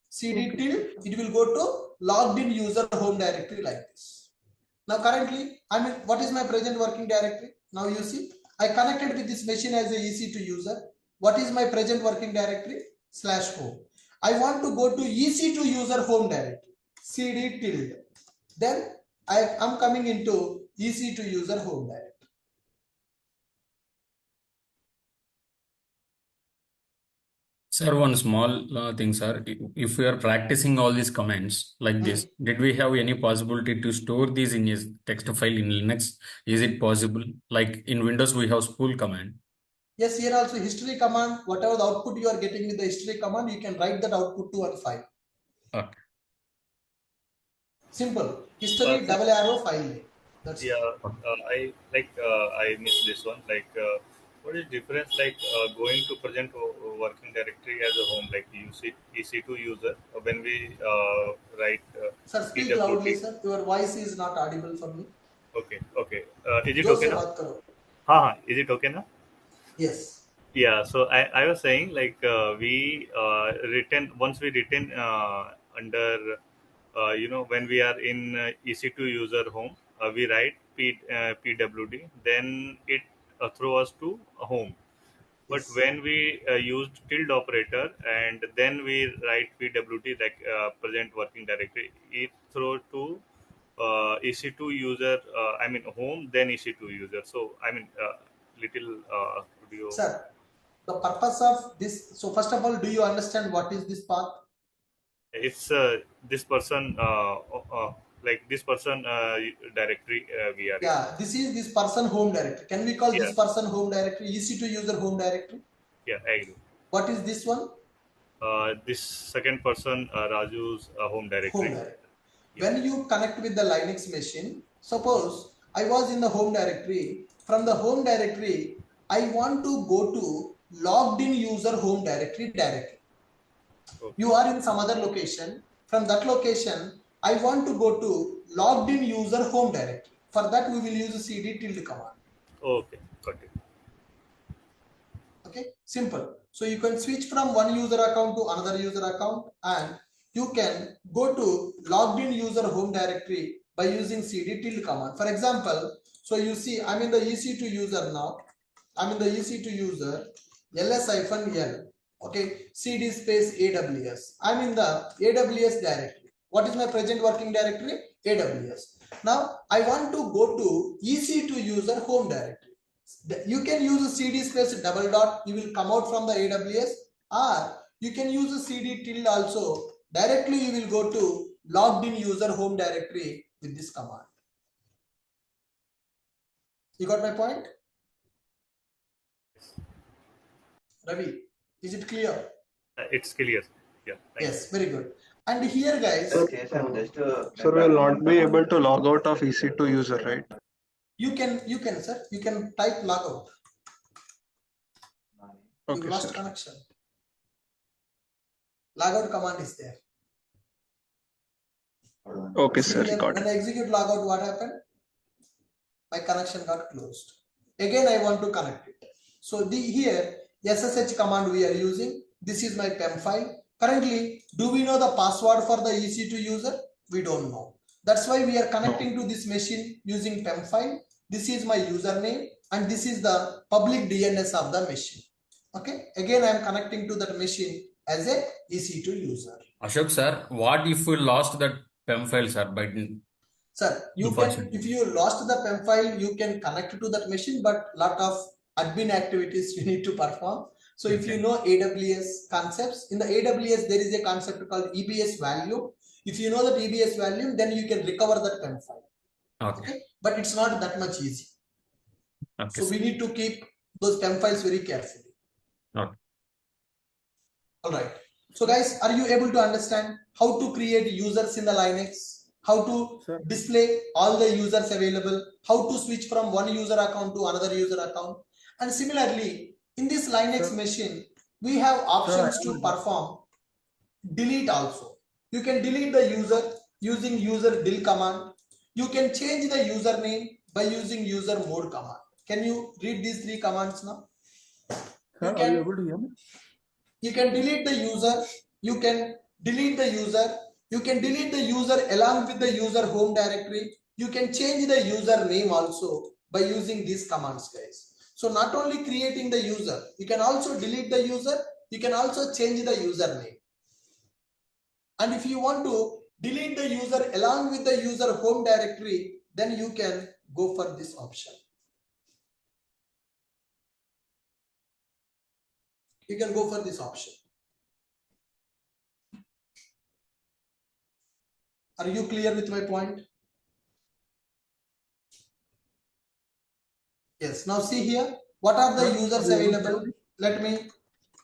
cd tilde, it will go to logged in user home directory like this. Now currently, what is my present working directory? Now you see, I connected with this machine as a EC2 user. What is my present working directory? /home. I want to go to EC2 user home directory, cd tilde. Then I am coming into EC2 user home directory. Sir, one small thing, sir. If we are practicing all these commands like this, did we have any possibility to store these in a text file in Linux? Is it possible? Like in Windows, we have spool command. Yes, here also history command, whatever the output you are getting with the history command, you can write that output to one file. Okay. Simple. History double arrow file name. That's it. I missed this one. What is difference going to present working directory as a home, like EC2 user when we write Sir, speak PWT? loudly, sir. Your voice is not audible for me. Okay. Is it जोर okay से now? बात करो. Is it okay now? Yes. Yeah. So I was saying we return once we return under when we are in EC2 user home, we write PWD, then it throw us to home. But Yes. when we used tilde operator and then we write PWD, like present working directory, it throw to EC2 user. I mean home, then EC2 user. So I mean little video. Sir, the purpose of this. So first of all, do you understand what is this path? It's this person this person directory we are in. Yeah, this is this person home directory. Can we call Yeah. this person home directory? EC2 user home directory. Yeah, I agree. What is this one? This second person Raju's home directory. Home directory. When you connect with the Linux machine, suppose I was in the home directory. From the home directory, I want to go to logged in user home directory directly. Okay. You are in some other location. From that location, I want to go to logged in user home directory. For that, we will use cd tilde command. Okay, got it. Okay, simple. So you can switch from one user account to another user account, and you can go to logged in user home directory by using cd tilde command. For example, so you see I'm in the EC2 user now. I'm in the EC2 user ls-l. Okay, cd space AWS. I'm in the AWS directory. What is my present working directory? AWS. Now I want to go to EC2 user home directory. You can use a cd space double dot, you will come out from the AWS, or you can use a cd tilde also. Directly you will go to logged in user home directory with this command. You got my point? Ravi, is it clear? It's clear. Yeah. Yes, very good. And here guys, Sir, we will not be able to log out of EC2 user, right? you can sir, you can type logout. Okay, You lost sir. connection. Logout command is there. Okay, See sir, here, got when it. I execute logout, what happened? My connection got closed. Again, I want to connect it. So here SSH command we are using. This is my PEM file. Currently, do we know the password for the EC2 user? We don't know. That's why we are connecting to this machine using PEM file. This is my username and this is the public DNS of the machine. Okay. Again, I am connecting to that machine as a EC2 user. Ashok sir, what if we lost that PEM file, sir, by Sir, you can, if you lost the PEM file, you can connect to that machine, but lot of admin activities you need to perform. So if you know AWS concepts, in the AWS, there is a concept called EBS value. If you know that EBS value, then you can recover that PEM file. Okay. But it's not that much easy. Okay. So we need to keep those PEM files very carefully. Okay. All right. So guys, are you able to understand how to create users in the Linux? How to display all the users available? How to switch from one user account to another user account? And similarly, in this Linux machine, we have options to perform delete also. You can delete the user using user del command. You can change the username by using user mode command. Can you read these three commands now? Sir, are you able to hear me? You can delete the user, you can delete the user, you can delete the user along with the user home directory. You can change the user name also by using these commands, guys. So not only creating the user, you can also delete the user, you can also change the username. And if you want to delete the user along with the user home directory, then you can go for this option. You can go for this option. Are you clear with my point? Yes. Now see here. What are the Sir, users are you able to available? hear me? Let me.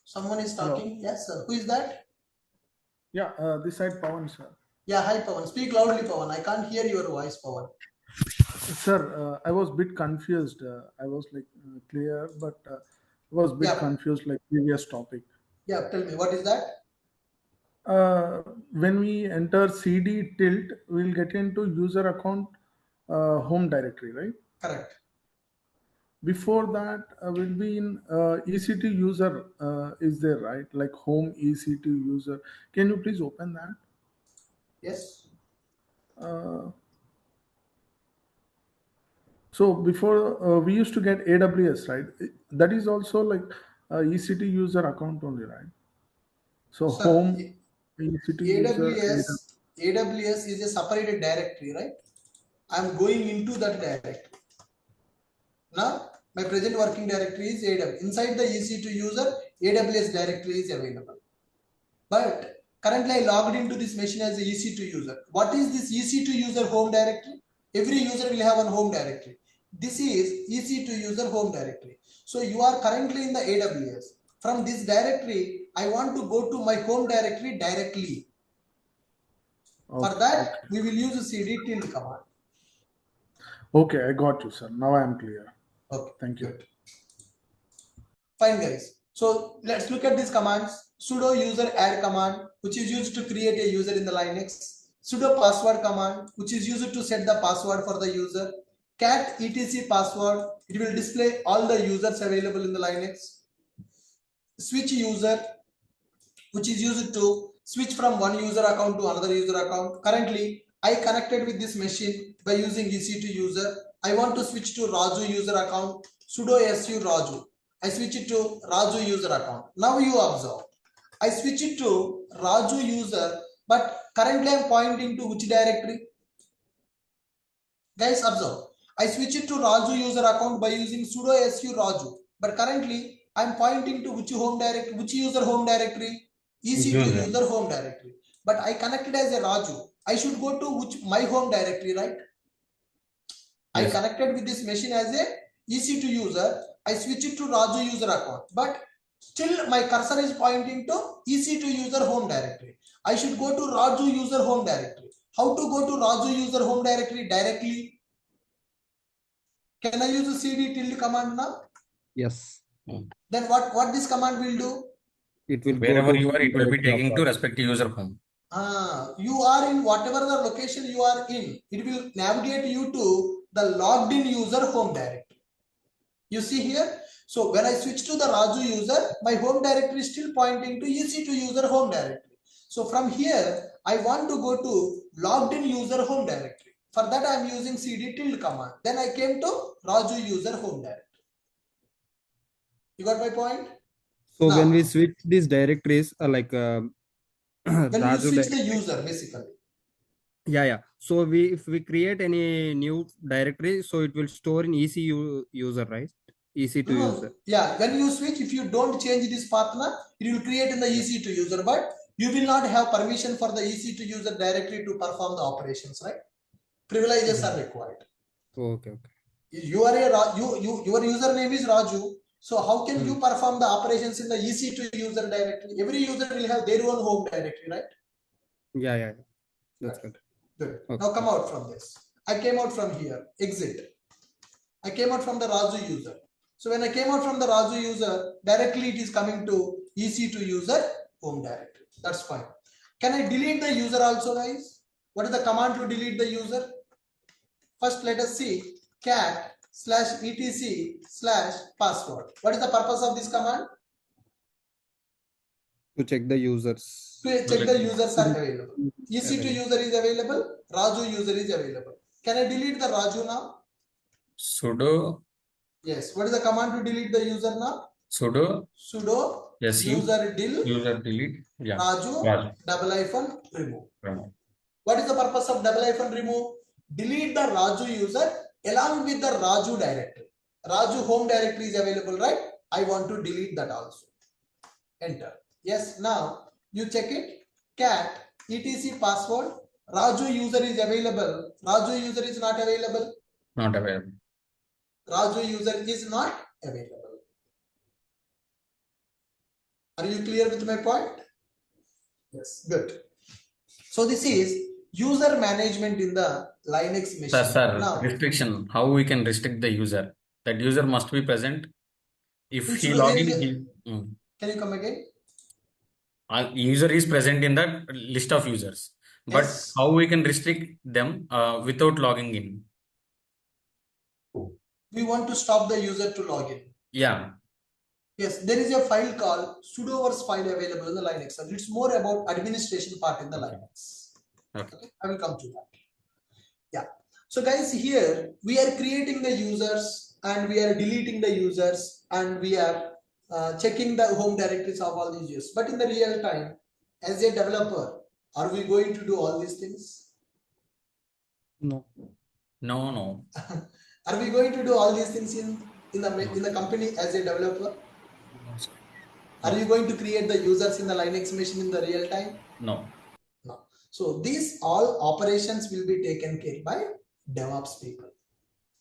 Someone is Hello. talking. Yes, sir. Who is that? Yeah, this side Pawan, sir. Yeah. Hi, Pawan. Speak loudly, Pawan. I can't hear your voice, Pawan. Sir, I was bit confused. I was like clear, but was bit Yeah. confused like previous topic. Yeah. Tell me, what is that? When we enter CD tilt, we'll get into user account home directory, right? Correct. Before that, we'll be in EC2 user is there, right? Like home EC2 user. Can you please open that? Yes. So before we used to get AWS, right? That is also like EC2 user account only, right? So Sir, home EC2 user AWS is a separated directory, right? I'm going into that directory. Now, my present working directory is AWS. Inside the EC2 user, AWS directory is available. But currently I logged into this machine as a EC2 user. What is this EC2 user home directory? Every user will have a home directory. This is EC2 user home directory. So you are currently in the AWS. From this directory, I want to go to my home directory directly. Okay, For that, okay. we will use a cd tilt command. Okay, I got you, sir. Now I am clear. Okay, Thank you. good. Fine, guys. So let's look at these commands. Sudo user add command, which is used to create a user in the Linux. Sudo password command, which is used to set the password for the user. Cat etc password, it will display all the users available in the Linux. Switch user, which is used to switch from one user account to another user account. Currently, I connected with this machine by using EC2 user. I want to switch to Raju user account, sudo su Raju. I switch it to Raju user account. Now you observe. I switch it to Raju user, but currently I am pointing to which directory? Guys, observe. I switch it to Raju user account by using sudo su Raju, but currently I am pointing to which home directory, which user home directory? EC2 user home directory. But I connected as a Raju. I should go to which my home directory, right? I connected with this machine as a EC2 user. I switch it to Raju user account, but still my cursor is pointing to EC2 user home directory. I should go to Raju user home directory. How to go to Raju user home directory directly? Can I use the cd tilt command now? Yes. Then what this command will do? It will Wherever go to you are, it will be directory of taking to Raju. respective user home. You are in whatever the location you are in, it will navigate you to the logged in user home directory. You see here. So when I switch to the Raju user, my home directory is still pointing to EC2 user home directory. So from here, I want to go to logged in user home directory. For that, I am using cd tilt command. Then I came to Raju user home directory. You got my point? So Now, when we switch these directories, when Raju you switch the directory, user, basically. yeah. So if we create any new directory, so it will store in ECU user, right? EC2 user. Yeah, when you switch, if you don't change this partner, it will create in the EC2 user, but you will not have permission for the EC2 user directly to perform the operations, right? Privileges are required. Okay. You are your username is Raju. So how can you perform the operations in the EC2 user directory? Every user will have their own home directory, right? Yeah. That's good. Good. Okay. Now come out from this. I came out from here. Exit. I came out from the Raju user. So when I came out from the Raju user, directly it is coming to EC2 user home directory. That's fine. Can I delete the user also, guys? What is the command to delete the user? First, let us see cat/etc/password. What is the purpose of this command? To check the users. To check the users are available. EC2 user is available. Raju user is available. Can I delete the Raju now? Sudo. Yes. What is the command to delete the user now? Sudo user delete. Yeah. Raju -remove. What is the purpose of -remove? Delete the Raju user along with the Raju directory. Raju home directory is available, right? I want to delete that also. Enter. Yes. Now you check it. Cat etc password. Raju user is available. Raju user is not available. Not available. Raju user is not available. Are you clear with my point? Yes, good. So this is user management in the Linux machine. Sir, Now, restriction. How we can restrict the user? That user must be present. If he log in, can you come again? User is present in that list of users. But Yes. how we can restrict them without logging in? We want to stop the user to log in. Yeah. Yes, there is a file called sudoers file available in the Linux. And it's more about administration part in the Linux. Okay. I will come to that. Yeah. So guys, here we are creating the users and we are deleting the users and we are checking the home directories of all these users. But in the real time, as a developer, are we going to do all these things? No. No. Are we going to do all these things in the company as a developer? No, sir. Are you going to create the users in the Linux machine in the real time? No. No. So these all operations will be taken care by DevOps people.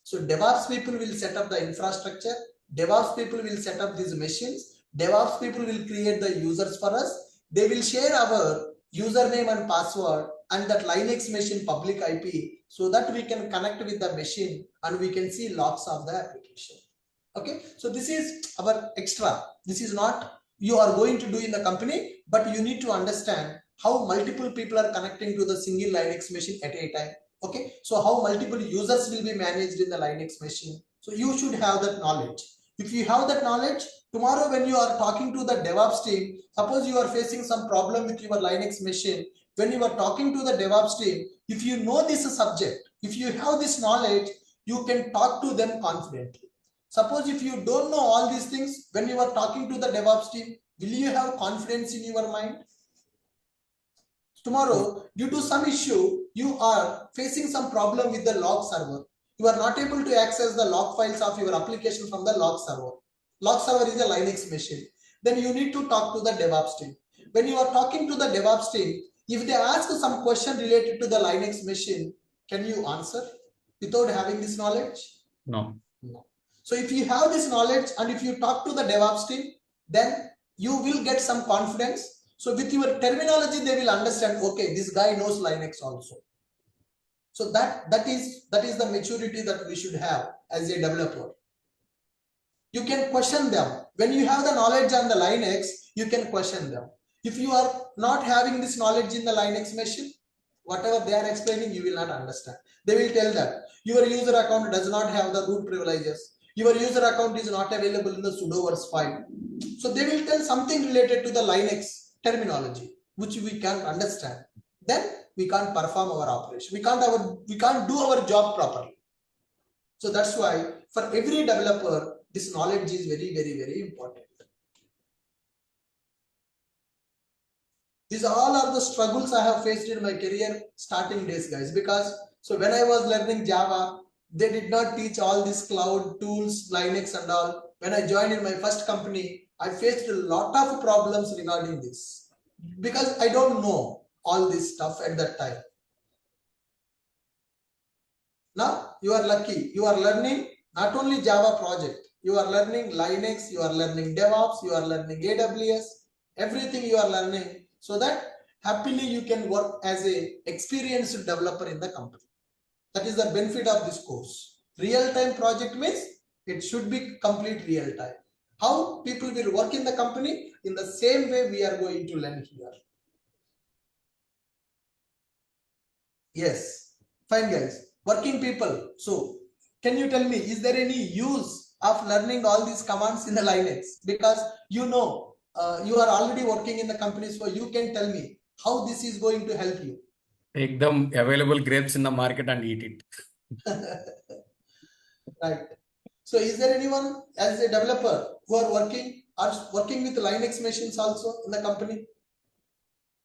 So DevOps people will set up the infrastructure. DevOps people will set up these machines. DevOps people will create the users for us. They will share our username and password and that Linux machine public IP so that we can connect with the machine and we can see logs of the application. Okay, so this is our extra. This is not you are going to do in the company, but you need to understand how multiple people are connecting to the single Linux machine at a time. Okay, so how multiple users will be managed in the Linux machine. So you should have that knowledge. If you have that knowledge, tomorrow when you are talking to the DevOps team, suppose you are facing some problem with your Linux machine, when you are talking to the DevOps team, if you know this subject, if you have this knowledge, you can talk to them confidently. Suppose if you don't know all these things, when you are talking to the DevOps team, will you have confidence in your mind? Tomorrow, due to some issue, you are facing some problem with the log server. You are not able to access the log files of your application from the log server. Log server is a Linux machine. Then you need to talk to the DevOps team. When you are talking to the DevOps team, if they ask some question related to the Linux machine, can you answer without having this knowledge? No. So if you have this knowledge and if you talk to the DevOps team, then you will get some confidence. So with your terminology, they will understand, okay, this guy knows Linux also. So that is the maturity that we should have as a developer. You can question them. When you have the knowledge on the Linux, you can question them. If you are not having this knowledge in the Linux machine, whatever they are explaining, you will not understand. They will tell that your user account does not have the root privileges. Your user account is not available in the sudoers file. So they will tell something related to the Linux terminology, which we can't understand. Then we can't perform our operation. We can't do our job properly. So that's why for every developer, this knowledge is very, very, very important. These all are the struggles I have faced in my career starting days, guys, because so when I was learning Java, they did not teach all these cloud tools, Linux and all. When I joined in my first company, I faced a lot of problems regarding this because I don't know all this stuff at that time. Now you are lucky. You are learning not only Java project, you are learning Linux, you are learning DevOps, you are learning AWS, everything you are learning so that happily you can work as a experienced developer in the company. That is the benefit of this course. Real-time project means it should be complete real-time. How people will work in the company, in the same way we are going to learn here. Yes, fine guys. Working people. So can you tell me, is there any use of learning all these commands in the Linux? Because you know, you are already working in the company, so you can tell me how this is going to help you. Take the available grapes in the market and eat it. Right. So is there anyone as a developer who are working with Linux machines also in the company?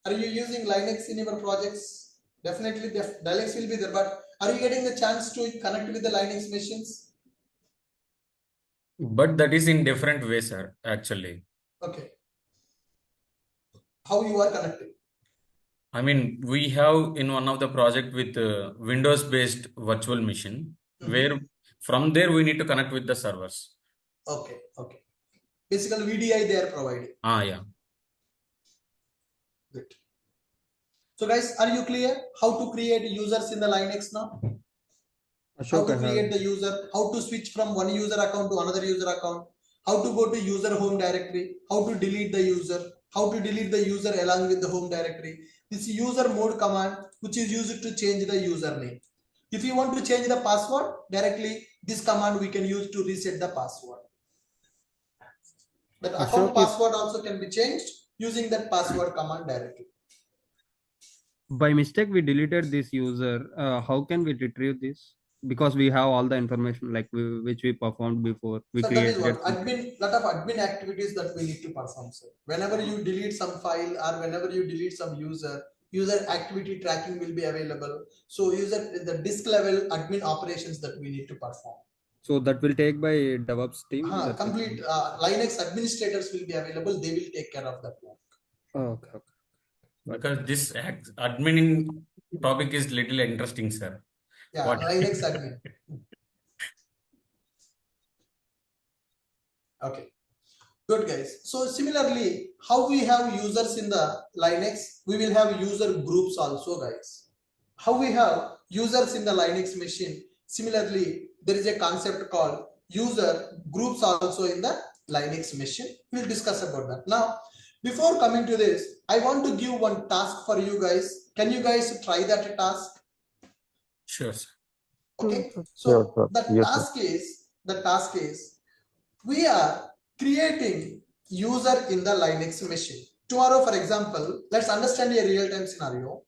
Are you using Linux in your projects? Definitely Linux will be there, but are you getting the chance to connect with the Linux machines? But that is in different ways, sir, actually. Okay. How you are connecting? I mean, we have in one of the project with Windows-based virtual machine, where from there we need to connect with the servers. Okay, okay. Basically, VDI they are providing. Yeah. Good. So guys, are you clear how to create users in the Linux now? How to create the user, how to switch from one user account to another user account, how to go to user home directory, how to delete the user, how to delete the user along with the home directory. This user mode command, which is used to change the username. If you want to change the password directly, this command we can use to reset the password. That account password also can be changed using that password command directly. By mistake we deleted this user. How can we retrieve this? Because we have all the information like which we performed before. We So that is created what lot of admin activities that we need to perform. Sir, whenever you delete some file or whenever you delete some user activity tracking will be available. So the disk level admin operations that we need to perform. So that will take by DevOps team. Complete Linux administrators will be available. They will take care of that work. Okay. Because this admin topic is little interesting, sir. Yeah, Linux admin. Okay, good guys. So similarly, how we have users in the Linux, we will have user groups also, guys. How we have users in the Linux machine. Similarly, there is a concept called user groups also in the Linux machine. We'll discuss about that. Now, before coming to this, I want to give one task for you guys. Can you guys try that task? Sure, sir. Okay. So the task is we are creating user in the Linux machine. Tomorrow, for example, let's understand a real-time scenario.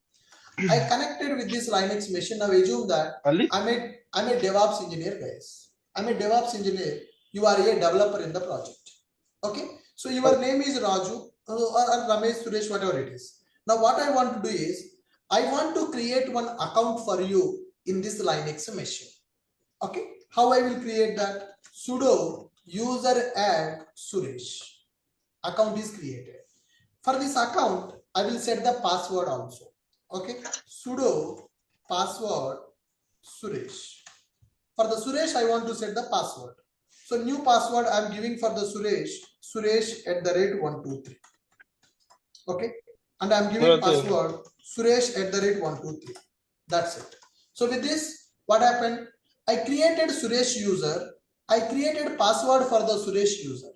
I connected with this Linux machine. Now assume that I'm a DevOps engineer, guys. I'm a DevOps engineer. You are a developer in the project. Okay. So your name is Raju or Ramesh, Suresh, whatever it is. Now what I want to do is I want to create one account for you in this Linux machine. Okay. How I will create that? Sudo user add Suresh. Account is created. For this account, I will set the password also. Okay, sudo password Suresh. For the Suresh, I want to set the password. So new password I am giving for the Suresh @123. Okay, and I am giving password Suresh @123. That's it. So with this, what happened? I created Suresh user. I created password for the Suresh user.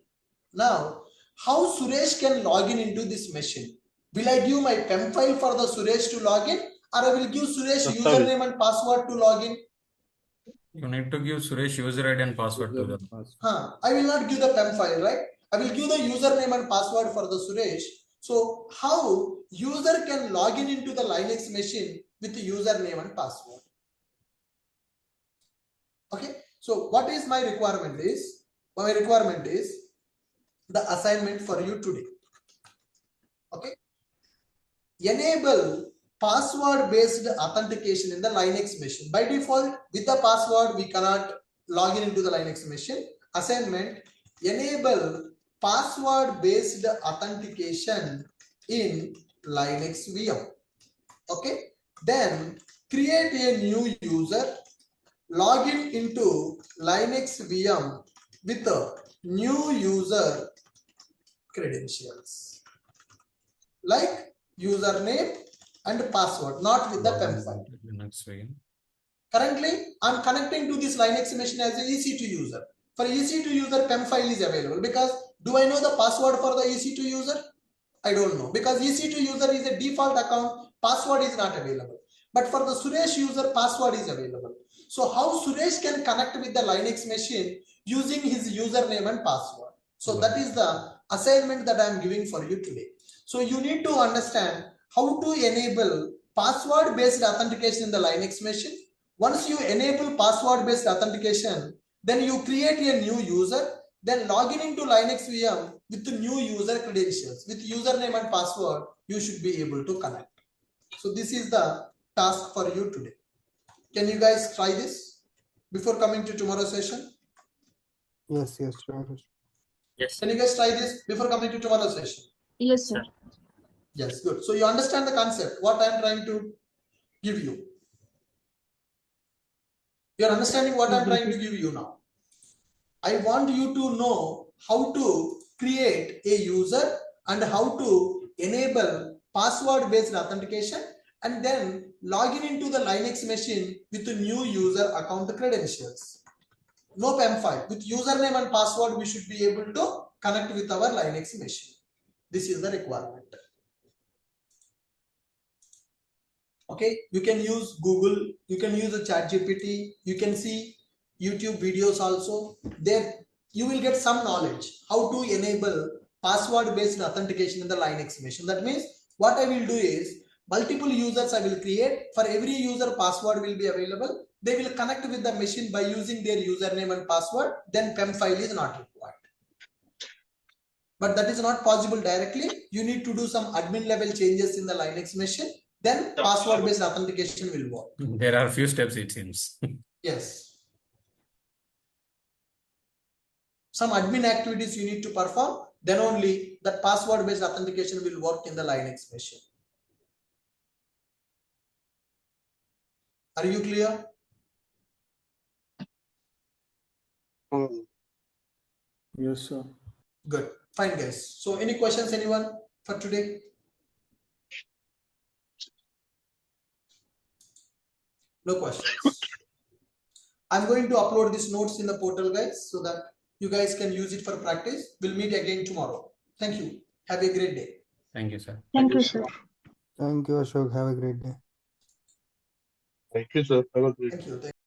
Now, how Suresh can log into this machine? Will I give my PEM file for the Suresh to log in, or I will give Suresh username and password to log in? You need to give Suresh user ID and password to them. I will not give the PEM file, right? I will give the username and password for the Suresh. So how user can log in into the Linux machine with the username and password? Okay. So what is my requirement is? My requirement is the assignment for you today. Okay. Enable password based authentication in the Linux machine. By default, with the password, we cannot log in into the Linux machine. Assignment, enable password based authentication in Linux VM. Okay. Then create a new user, log in into Linux VM with a new user credentials like username and password, not with the PEM file. Currently, I'm connecting to this Linux machine as an EC2 user. For EC2 user, PEM file is available because do I know the password for the EC2 user? I don't know because EC2 user is a default account, password is not available. But for the Suresh user, password is available. So how Suresh can connect with the Linux machine using his username and password? So that is the assignment that I am giving for you today. So you need to understand how to enable password based authentication in the Linux machine. Once you enable password based authentication, then you create a new user, then log in into Linux VM with the new user credentials. With username and password, you should be able to connect. So this is the task for you today. Can you guys try this before coming to tomorrow's session? Yes, sure. Yes. Can you guys try this before coming to tomorrow's session? Yes, sir. Yes, good. So you understand the concept, what I am trying to give you. You are understanding what I am trying to give you now. I want you to know how to create a user and how to enable password based authentication and then log in into the Linux machine with a new user account credentials. No PEM file. With username and password, we should be able to connect with our Linux machine. This is the requirement. Okay, you can use Google, you can use a ChatGPT, you can see YouTube videos also. There you will get some knowledge how to enable password based authentication in the Linux machine. That means what I will do is multiple users I will create. For every user, password will be available. They will connect with the machine by using their username and password. Then PEM file is not required. But that is not possible directly. You need to do some admin level changes in the Linux machine. Then password based authentication will work. There are a few steps, it seems. Yes. Some admin activities you need to perform, then only that password based authentication will work in the Linux machine. Are you clear? Yes, sir. Good. Fine, guys. So any questions, anyone, for today? No questions. I'm going to upload these notes in the portal, guys, so that you guys can use it for practice. We'll meet again tomorrow. Thank you. Have a great day. Thank you, sir. Thank you, sir. Thank you, Ashok. Have a great day. Thank you, sir. Have a great Thank you.